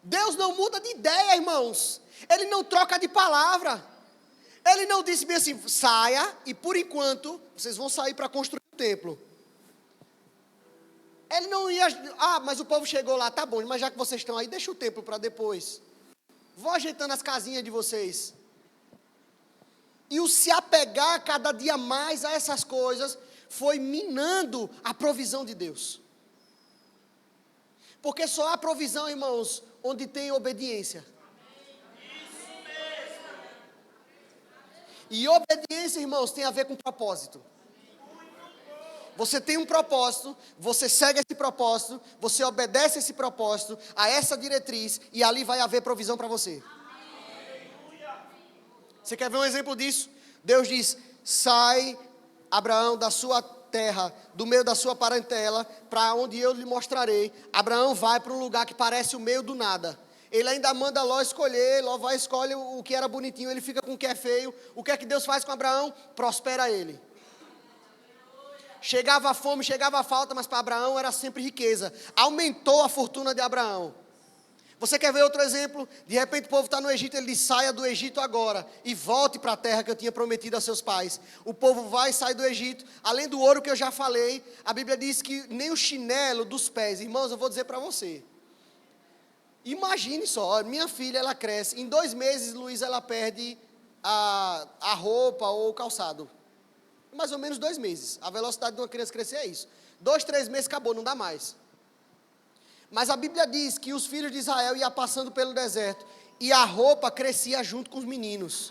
Deus não muda de ideia, irmãos. Ele não troca de palavra. Ele não disse bem assim: saia e por enquanto vocês vão sair para construir o templo. Ele não ia, mas o povo chegou lá, tá bom, mas já que vocês estão aí, deixa o templo para depois. Vou ajeitando as casinhas de vocês. E o se apegar cada dia mais a essas coisas foi minando a provisão de Deus. Porque só há provisão, irmãos, onde tem obediência. E obediência, irmãos, tem a ver com propósito. Você tem um propósito, você segue esse propósito, você obedece esse propósito, a essa diretriz, e ali vai haver provisão para você. Você quer ver um exemplo disso? Deus diz: sai, Abraão, da sua terra, do meio da sua parentela, para onde eu lhe mostrarei. Abraão vai para um lugar que parece o meio do nada. Ele ainda manda Ló escolher, Ló vai escolhe o que era bonitinho, ele fica com o que é feio. O que é que Deus faz com Abraão? Prospera ele. Chegava a fome, chegava a falta, mas para Abraão era sempre riqueza. Aumentou a fortuna de Abraão. Você quer ver outro exemplo? De repente o povo está no Egito, ele diz: saia do Egito agora e volte para a terra que eu tinha prometido a seus pais. O povo vai e sai do Egito. Além do ouro que eu já falei, a Bíblia diz que nem o chinelo dos pés. Irmãos, eu vou dizer para você. Imagine só, minha filha, ela cresce. Em 2 meses, Luísa, ela perde a roupa ou o calçado. Mais ou menos 2 meses. A velocidade de uma criança crescer é isso. 2, 3 meses, acabou, não dá mais. Mas a Bíblia diz que os filhos de Israel iam passando pelo deserto e a roupa crescia junto com os meninos.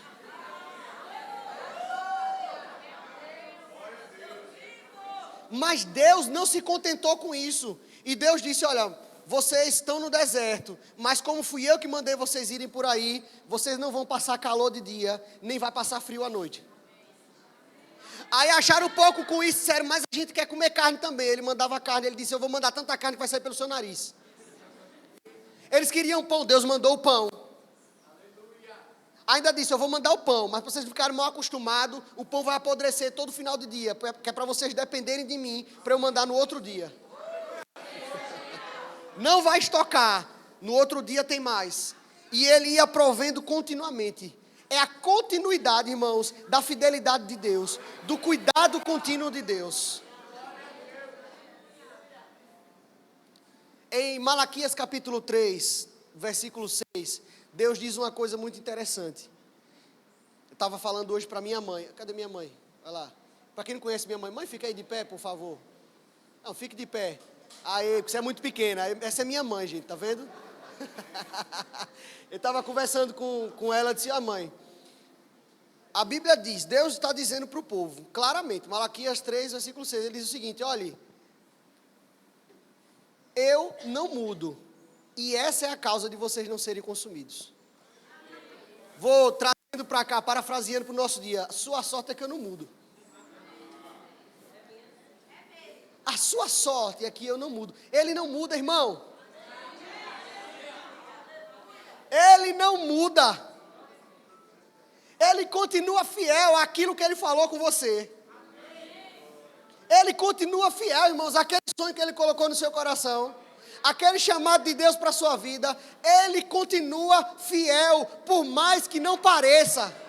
Mas Deus não se contentou com isso. E Deus disse: olha, vocês estão no deserto, mas como fui eu que mandei vocês irem por aí, vocês não vão passar calor de dia, nem vai passar frio à noite. Aí acharam um pouco com isso, disseram, mas a gente quer comer carne também. Ele mandava carne, ele disse, eu vou mandar tanta carne que vai sair pelo seu nariz. Eles queriam pão, Deus mandou o pão. Ainda disse, eu vou mandar o pão, mas para vocês ficarem mal acostumados, o pão vai apodrecer todo final de dia, que é para vocês dependerem de mim, para eu mandar no outro dia. Não vai estocar, no outro dia tem mais. E ele ia provendo continuamente. É a continuidade, irmãos, da fidelidade de Deus, do cuidado contínuo de Deus. Em Malaquias capítulo 3, versículo 6, Deus diz uma coisa muito interessante. Eu estava falando hoje para minha mãe. Cadê minha mãe? Vai lá. Para quem não conhece minha mãe, mãe, fica aí de pé, por favor. Não, fique de pé. Aí, porque você é muito pequena. Essa é minha mãe, gente, tá vendo? Eu estava conversando com ela, disse, mãe, a Bíblia diz, Deus está dizendo para o povo, claramente, Malaquias 3, versículo 6, ele diz o seguinte, olhe, eu não mudo, e essa é a causa de vocês não serem consumidos. Vou trazendo para cá, parafraseando para o nosso dia, sua sorte é que eu não mudo. A sua sorte é que eu não mudo. Ele não muda, irmão. Ele não muda. Ele continua fiel àquilo que ele falou com você. Ele continua fiel, irmãos, àquele sonho que ele colocou no seu coração. Aquele chamado de Deus para a sua vida. Ele continua fiel, por mais que não pareça.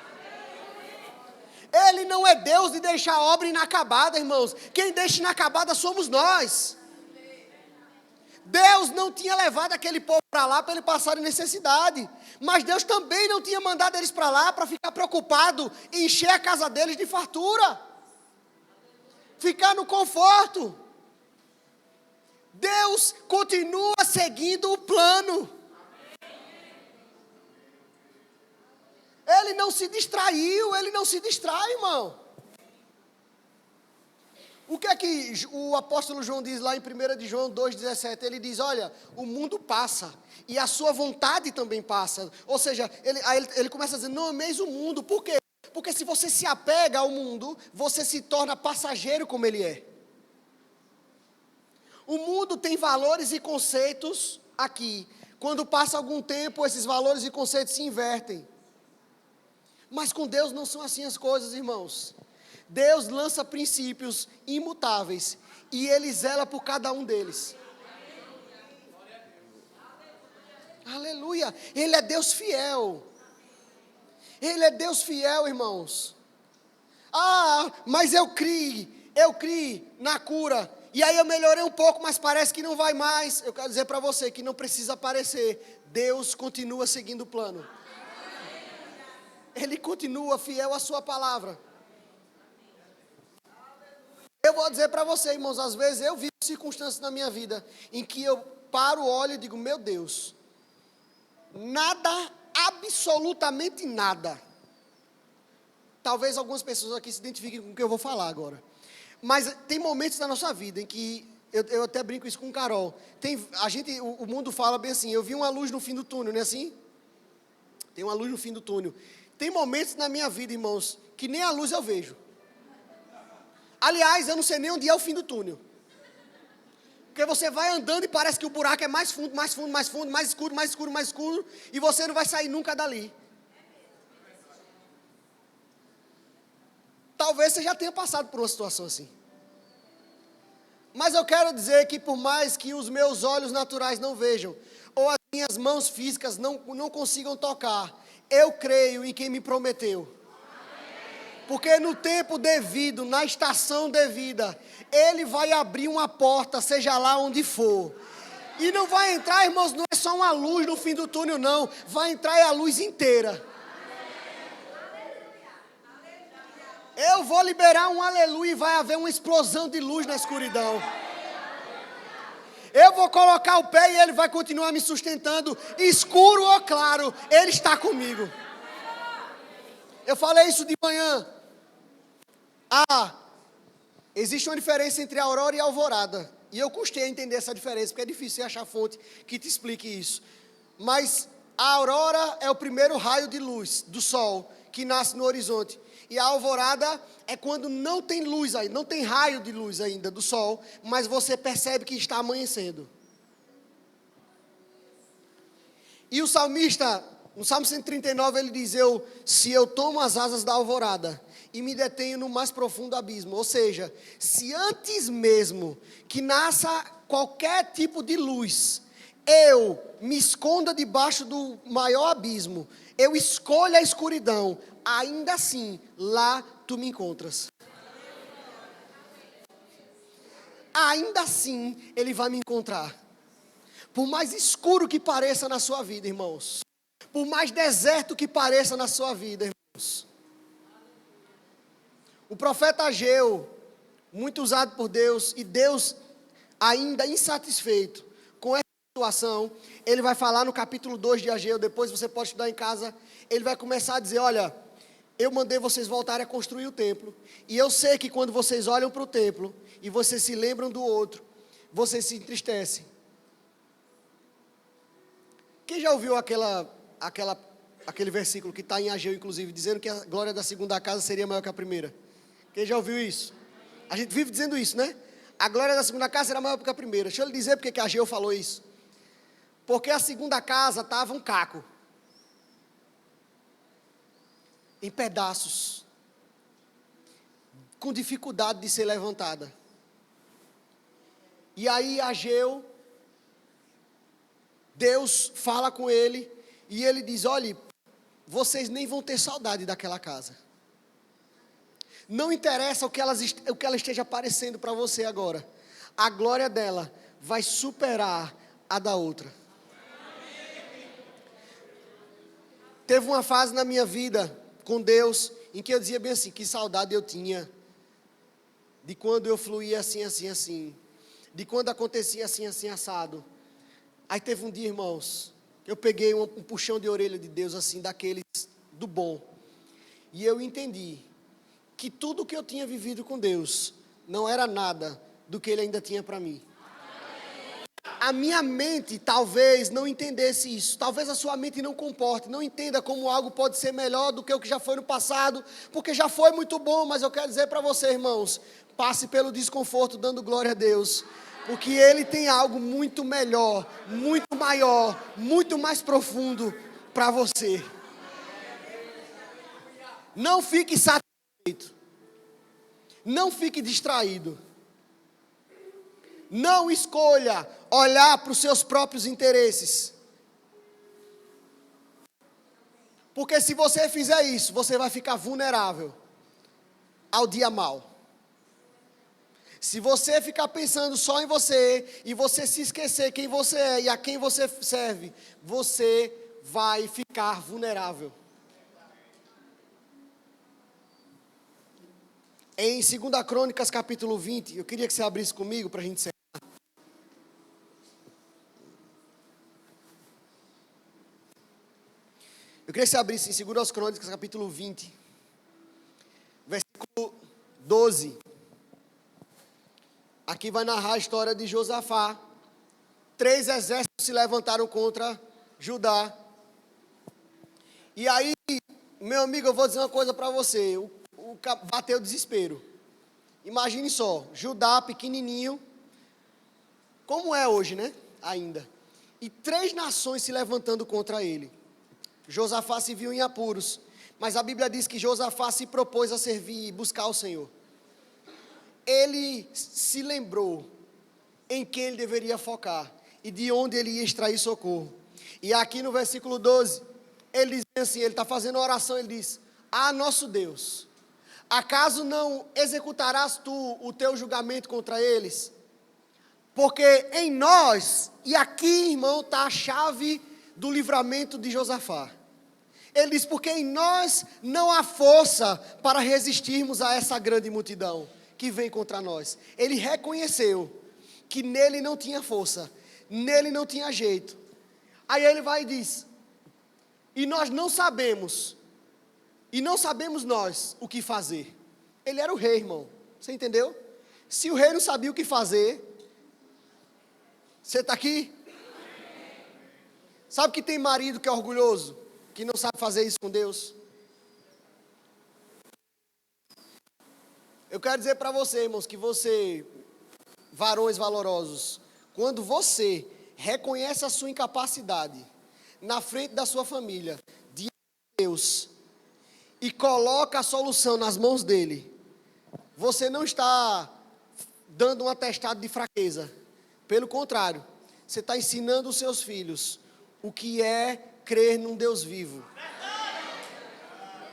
Ele não é Deus de deixar a obra inacabada, irmãos. Quem deixa inacabada somos nós. Deus não tinha levado aquele povo para lá para ele passar necessidade. Mas Deus também não tinha mandado eles para lá para ficar preocupado em encher a casa deles de fartura. Ficar no conforto. Deus continua seguindo o plano. Ele não se distraiu, ele não se distrai, irmão. O que é que o apóstolo João diz lá em 1 de João 2,17? Ele diz, olha, o mundo passa, e a sua vontade também passa. Ou seja, ele começa a dizer, não ameis o mundo. Por quê? Porque se você se apega ao mundo, você se torna passageiro como ele é. O mundo tem valores e conceitos aqui. Quando passa algum tempo, esses valores e conceitos se invertem. Mas com Deus não são assim as coisas, irmãos. Deus lança princípios imutáveis e Ele zela por cada um deles. Aleluia. Ele é Deus fiel. Ele é Deus fiel, irmãos. Mas eu criei na cura. E aí eu melhorei um pouco, mas parece que não vai mais. Eu quero dizer para você que não precisa aparecer. Deus continua seguindo o plano. Ele continua fiel à sua palavra. Eu vou dizer para você, irmãos, às vezes eu vivo circunstâncias na minha vida em que eu paro, olho e digo, meu Deus, nada, absolutamente nada. Talvez algumas pessoas aqui se identifiquem com o que eu vou falar agora. Mas tem momentos na nossa vida em que, eu até brinco isso com o Carol, o mundo fala bem assim, eu vi uma luz no fim do túnel, não é assim? Tem uma luz no fim do túnel. Tem momentos na minha vida, irmãos, que nem a luz eu vejo. Aliás, eu não sei nem onde é o fim do túnel. Porque você vai andando e parece que o buraco é mais fundo, mais fundo, mais fundo, mais escuro, mais escuro, mais escuro, e você não vai sair nunca dali. Talvez você já tenha passado por uma situação assim. Mas eu quero dizer que por mais que os meus olhos naturais não vejam, ou as minhas mãos físicas não consigam tocar, eu creio em quem me prometeu. Porque no tempo devido, na estação devida, Ele vai abrir uma porta, seja lá onde for. E não vai entrar, irmãos, não é só uma luz no fim do túnel, não. Vai entrar a luz inteira. Eu vou liberar um aleluia e vai haver uma explosão de luz na escuridão. Eu vou colocar o pé e Ele vai continuar me sustentando. Escuro ou claro, Ele está comigo. Eu falei isso de manhã. Existe uma diferença entre a aurora e a alvorada. E eu custei a entender essa diferença, porque é difícil você achar fonte que te explique isso. Mas a aurora é o primeiro raio de luz do sol que nasce no horizonte. E a alvorada é quando não tem luz ainda, não tem raio de luz ainda do sol, mas você percebe que está amanhecendo. E o salmista, no Salmo 139, ele diz: se eu tomo as asas da alvorada e me detenho no mais profundo abismo. Ou seja, se antes mesmo que nasça qualquer tipo de luz, eu me esconda debaixo do maior abismo, eu escolho a escuridão, ainda assim, lá tu me encontras. Ainda assim, Ele vai me encontrar. Por mais escuro que pareça na sua vida, irmãos. Por mais deserto que pareça na sua vida, irmãos. O profeta Ageu, muito usado por Deus, e Deus ainda insatisfeito com essa situação, ele vai falar no capítulo 2 de Ageu, depois você pode estudar em casa, ele vai começar a dizer: olha, eu mandei vocês voltarem a construir o templo, e eu sei que quando vocês olham para o templo, e vocês se lembram do outro, vocês se entristecem. Quem já ouviu aquele versículo que está em Ageu, inclusive, dizendo que a glória da segunda casa seria maior que a primeira? Quem já ouviu isso? A gente vive dizendo isso, né? A glória da segunda casa será maior que a primeira. Deixa eu lhe dizer porque que Ageu falou isso. Porque a segunda casa estava um caco, em pedaços, com dificuldade de ser levantada. E aí Ageu, Deus fala com ele, e ele diz: olhe, vocês nem vão ter saudade daquela casa. Não interessa o que ela esteja parecendo para você agora. A glória dela vai superar a da outra. Teve uma fase na minha vida com Deus, em que eu dizia bem assim: que saudade eu tinha de quando eu fluía assim, assim, assim. De quando acontecia assim, assim, assado. Aí teve um dia, irmãos, eu peguei um puxão de orelha de Deus, assim, daqueles do bom. E eu entendi que tudo que eu tinha vivido com Deus não era nada do que Ele ainda tinha para mim. A minha mente talvez não entendesse isso. Talvez a sua mente não comporte, não entenda como algo pode ser melhor do que o que já foi no passado, porque já foi muito bom, mas eu quero dizer para você, irmãos, passe pelo desconforto dando glória a Deus. Porque Ele tem algo muito melhor, muito maior, muito mais profundo para você. Não fique satisfeito. Não fique distraído. Não escolha olhar para os seus próprios interesses. Porque se você fizer isso, você vai ficar vulnerável ao dia mau. Se você ficar pensando só em você, e você se esquecer quem você é e a quem você serve, você vai ficar vulnerável. Em 2 Crônicas, capítulo 20, eu queria que você abrisse comigo para a gente encerrar. Eu queria que você abrisse em 2 Crônicas, capítulo 20, versículo 12. Aqui vai narrar a história de Josafá. 3 exércitos se levantaram contra Judá. E aí, meu amigo, eu vou dizer uma coisa para você. Bateu o desespero. Imagine só, Judá pequenininho, como é hoje, né? Ainda. E 3 nações se levantando contra ele. Josafá se viu em apuros. Mas a Bíblia diz que Josafá se propôs a servir e buscar o Senhor. Ele se lembrou em quem ele deveria focar e de onde ele ia extrair socorro. E aqui no versículo 12, ele diz assim, ele está fazendo uma oração, ele diz: ah, nosso Deus, acaso não executarás tu o teu julgamento contra eles? Porque em nós, e aqui, irmão, está a chave do livramento de Josafá. Ele diz: porque em nós não há força para resistirmos a essa grande multidão que vem contra nós. Ele reconheceu que nele não tinha força, nele não tinha jeito. Aí ele vai e diz: e nós não sabemos, e não sabemos nós o que fazer. Ele era o rei, irmão, você entendeu? Se o rei não sabia o que fazer, Você está aqui? Sabe que tem marido que é orgulhoso, que não sabe fazer isso com Deus? Eu quero dizer para você, irmãos, que você, varões valorosos, quando você reconhece a sua incapacidade na frente da sua família, diante de Deus, e coloca a solução nas mãos dele, você não está dando um atestado de fraqueza. Pelo contrário, você está ensinando os seus filhos o que é crer num Deus vivo.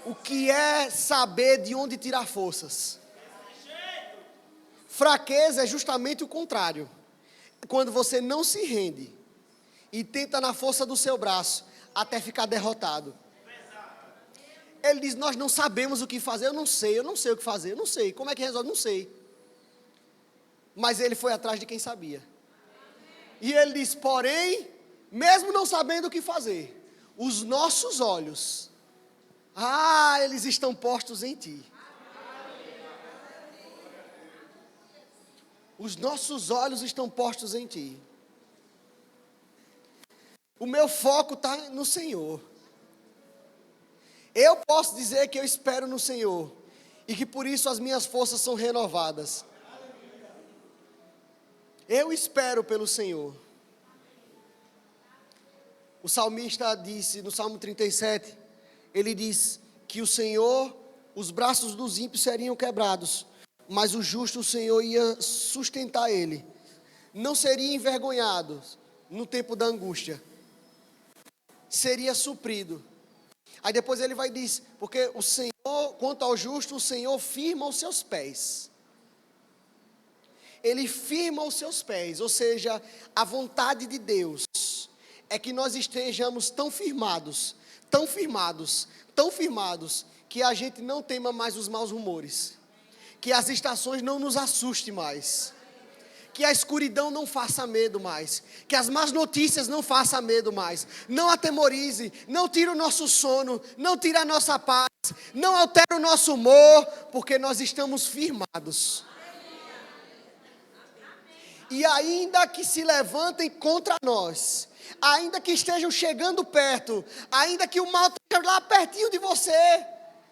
O que é saber de onde tirar forças. Fraqueza é justamente o contrário. Quando você não se rende e tenta na força do seu braço até ficar derrotado. Ele diz, nós não sabemos o que fazer. Eu não sei o que fazer, eu não sei. Como é que resolve? Não sei. Mas ele foi atrás de quem sabia. E ele diz, porém, mesmo não sabendo o que fazer, os nossos olhos, eles estão postos em ti. Os nossos olhos estão postos em ti. O meu foco está no Senhor. Eu posso dizer que eu espero no Senhor e que por isso as minhas forças são renovadas. Eu espero pelo Senhor. O salmista disse no Salmo 37, ele diz que o Senhor, os braços dos ímpios seriam quebrados, mas o justo, o Senhor ia sustentar ele. Não seria envergonhado no tempo da angústia. Seria suprido. Aí depois ele vai dizer, porque o Senhor, quanto ao justo, o Senhor firma os seus pés. Ele firma os seus pés, ou seja, a vontade de Deus é que nós estejamos tão firmados, que a gente não tema mais os maus rumores, que as estações não nos assustem mais, que a escuridão não faça medo mais, que as más notícias não façam medo mais, não atemorize, não tire o nosso sono, não tire a nossa paz, não altere o nosso humor, porque nós estamos firmados. E ainda que se levantem contra nós, ainda que estejam chegando perto, ainda que o mal esteja lá pertinho de você,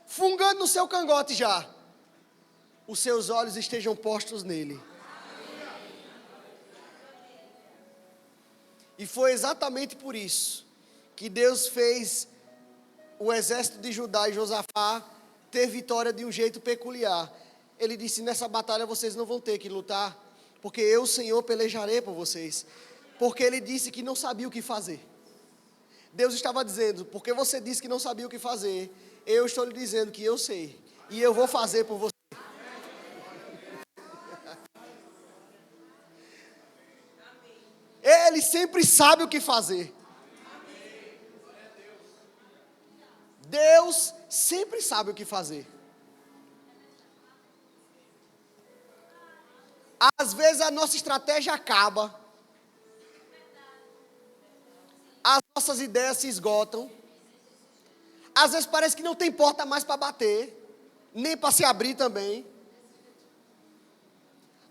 fungando no seu cangote já, os seus olhos estejam postos nele. E foi exatamente por isso que Deus fez o exército de Judá e Josafá ter vitória de um jeito peculiar. Ele disse, nessa batalha vocês não vão ter que lutar, porque eu, Senhor, pelejarei por vocês. Porque ele disse que não sabia o que fazer. Deus estava dizendo, porque você disse que não sabia o que fazer, eu estou lhe dizendo que eu sei, e eu vou fazer por você. Ele sempre sabe o que fazer. Deus sempre sabe o que fazer. Às vezes a nossa estratégia acaba. As nossas ideias se esgotam. Às vezes parece que não tem porta mais para bater, nem para se abrir também.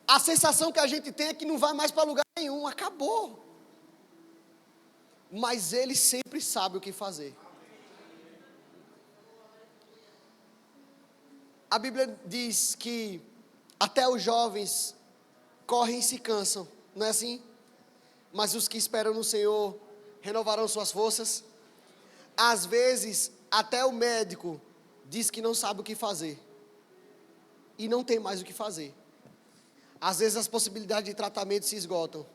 A sensação que a gente tem é que não vai mais para lugar nenhum, acabou. Mas Ele sempre sabe o que fazer. A Bíblia diz que até os jovens correm e se cansam, não é assim? Mas os que esperam no Senhor renovarão suas forças. Às vezes, até o médico diz que não sabe o que fazer. E não tem mais o que fazer. Às vezes as possibilidades de tratamento se esgotam.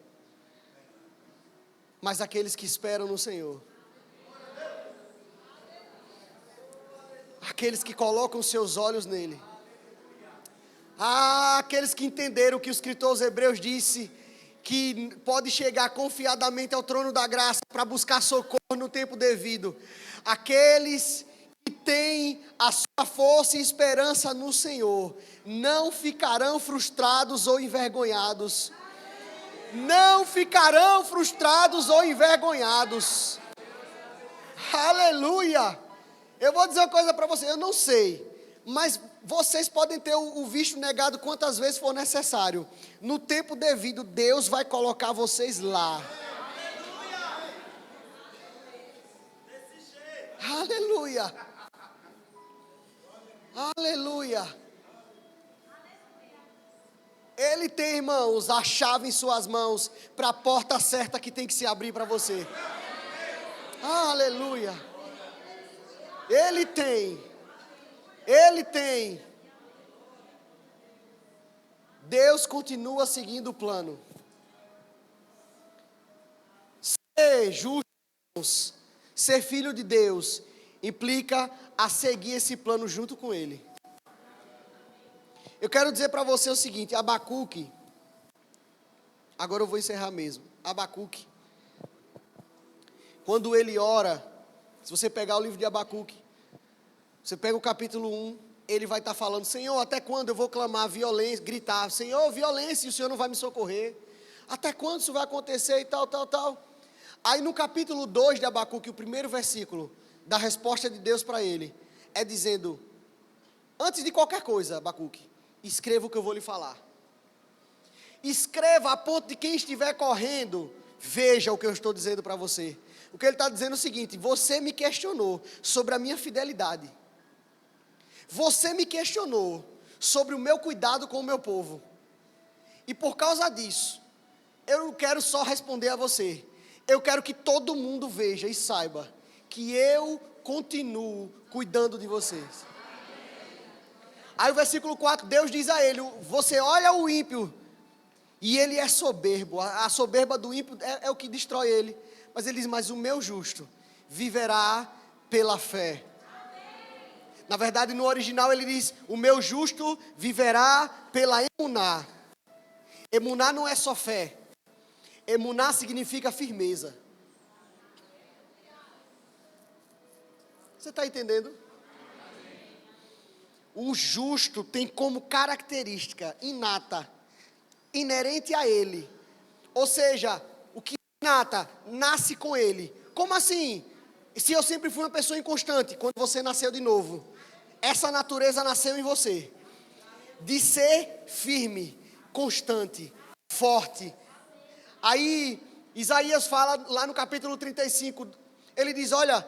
Mas aqueles que esperam no Senhor, aqueles que colocam seus olhos nele, aqueles que entenderam o que o escritor aos Hebreus disse, que pode chegar confiadamente ao trono da graça para buscar socorro no tempo devido. Aqueles que têm a sua força e esperança no Senhor, não ficarão frustrados ou envergonhados. Não ficarão frustrados ou envergonhados. Aleluia! Eu vou dizer uma coisa para você, eu não sei Mas vocês podem ter o visto negado quantas vezes for necessário. No tempo devido, Deus vai colocar vocês lá. Aleluia. Aleluia. Ele tem, irmãos, a chave em suas mãos para a porta certa que tem que se abrir para você. Aleluia. Ele tem. Ele tem. Deus continua seguindo o plano. Ser justo, ser filho de Deus, implica a seguir esse plano junto com Ele. Eu quero dizer para você o seguinte, Abacuque, agora eu vou encerrar mesmo. Abacuque, quando ele ora, se você pegar o livro de Abacuque, você pega o capítulo 1, ele vai estar falando, Senhor, até quando eu vou clamar violência, gritar, Senhor, violência, e o Senhor não vai me socorrer? Até quando isso vai acontecer e tal, tal, tal? Aí no capítulo 2 de Abacuque, o primeiro versículo da resposta de Deus para ele, é dizendo, antes de qualquer coisa, Abacuque, escreva o que eu vou lhe falar. Escreva a ponto de quem estiver correndo, veja o que eu estou dizendo para você. O que ele está dizendo é o seguinte, você me questionou sobre a minha fidelidade. Você me questionou sobre o meu cuidado com o meu povo. E por causa disso, eu não quero só responder a você. Eu quero que todo mundo veja e saiba que eu continuo cuidando de vocês. Aí o versículo 4, Deus diz a ele, você olha o ímpio, e ele é soberbo, a soberba do ímpio é o que destrói ele. Mas ele diz, mas o meu justo viverá pela fé. Na verdade, no original ele diz, o meu justo viverá pela emuná. Emuná não é só fé. Emuná significa firmeza. Você está entendendo? O justo tem como característica inata, inerente a ele. Ou seja, o que é inata, nasce com ele. Como assim? Se eu sempre fui uma pessoa inconstante, quando você nasceu de novo, essa natureza nasceu em você. De ser firme, constante, forte. Aí, Isaías fala lá no capítulo 35, ele diz, olha,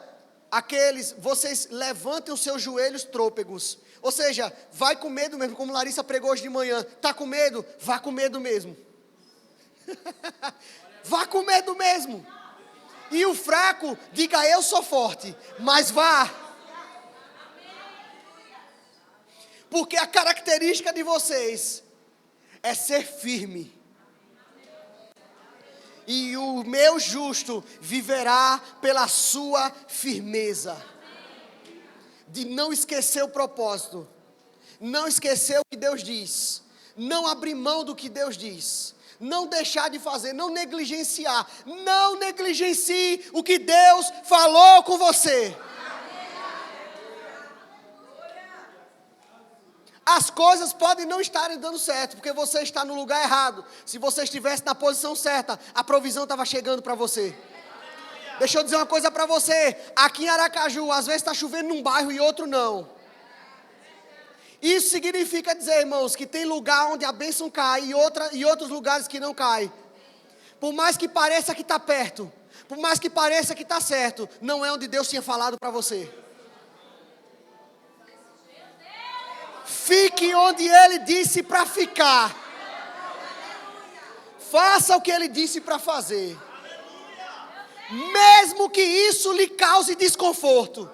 vocês levantem os seus joelhos trôpegos. Ou seja, vai com medo mesmo, como Larissa pregou hoje de manhã. Está com medo? Vá com medo mesmo. Vá com medo mesmo. E o fraco, diga eu sou forte, mas vá. Porque a característica de vocês é ser firme. E o meu justo viverá pela sua firmeza. De não esquecer o propósito, não esquecer o que Deus diz, não abrir mão do que Deus diz, não deixar de fazer, não negligenciar, não negligencie o que Deus falou com você. As coisas podem não estarem dando certo, porque você está no lugar errado. Se você estivesse na posição certa, a provisão estava chegando para você. Deixa eu dizer uma coisa para você, aqui em Aracaju, às vezes está chovendo num bairro e outro não. Isso significa dizer, irmãos, que tem lugar onde a bênção cai e outros lugares que não cai. Por mais que pareça que está perto, por mais que pareça que está certo, não é onde Deus tinha falado para você. Fique onde Ele disse para ficar. Faça o que Ele disse para fazer. Mesmo que isso lhe cause desconforto,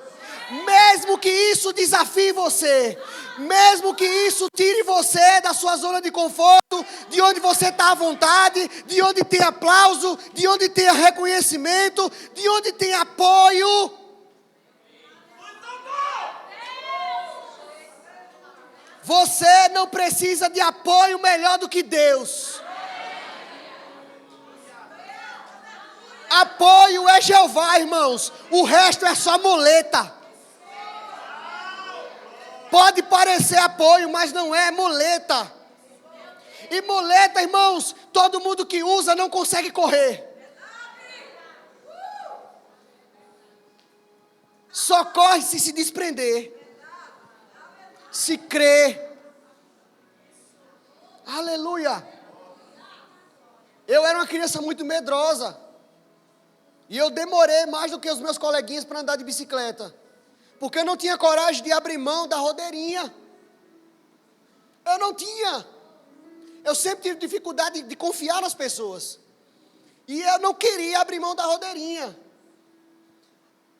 mesmo que isso desafie você, mesmo que isso tire você da sua zona de conforto, de onde você está à vontade, de onde tem aplauso, de onde tem reconhecimento, de onde tem apoio. Você não precisa de apoio melhor do que Deus. Apoio é Jeová, irmãos. O resto é só muleta. Pode parecer apoio, mas não é muleta. E muleta, irmãos, todo mundo que usa não consegue correr. Só corre se desprender. se crê. Aleluia. Eu era uma criança muito medrosa. E eu demorei mais do que os meus coleguinhas para andar de bicicleta. Porque eu não tinha coragem de abrir mão da rodeirinha. Eu não tinha. Eu sempre tive dificuldade de confiar nas pessoas. E eu não queria abrir mão da rodeirinha.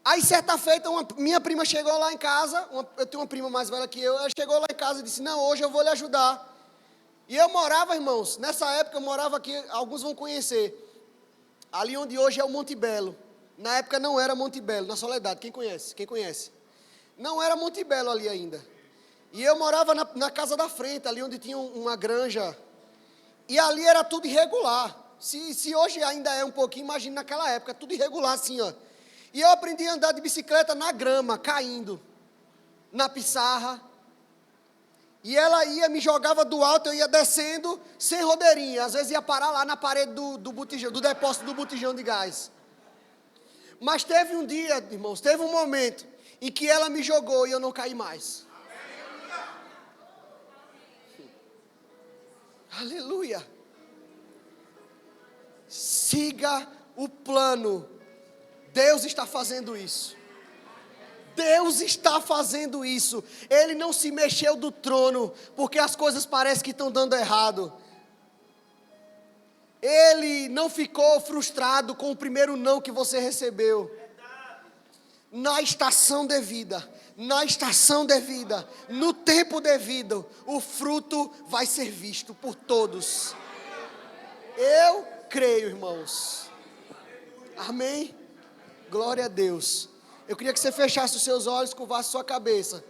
Aí, certa feita, minha prima chegou lá em casa. Eu tenho uma prima mais velha que eu. Ela chegou lá em casa e disse, não, hoje eu vou lhe ajudar. E eu morava, irmãos, nessa época eu morava aqui, alguns vão conhecer. Ali onde hoje é o Monte Belo. Na época não era Monte Belo, na Soledade. Quem conhece? Quem conhece? Não era Monte Belo ali ainda. E eu morava na casa da frente, ali onde tinha uma granja. E ali era tudo irregular. Se hoje ainda é um pouquinho, imagine naquela época, tudo irregular assim, ó. E eu aprendi a andar de bicicleta na grama, caindo, na pissarra. E ela ia, me jogava do alto, eu ia descendo, sem rodeirinha. Às vezes ia parar lá na parede do botijão, do depósito do botijão de gás. Mas teve um dia, irmãos, teve um momento em que ela me jogou e eu não caí mais. Aleluia. Siga o plano. Deus está fazendo isso. Deus está fazendo isso. Ele não se mexeu do trono porque as coisas parecem que estão dando errado. Ele não ficou frustrado com o primeiro não que você recebeu. Na estação devida, no tempo devido, o fruto vai ser visto por todos. Eu creio, irmãos. Amém? Glória a Deus. Eu queria que você fechasse os seus olhos, curvasse sua cabeça.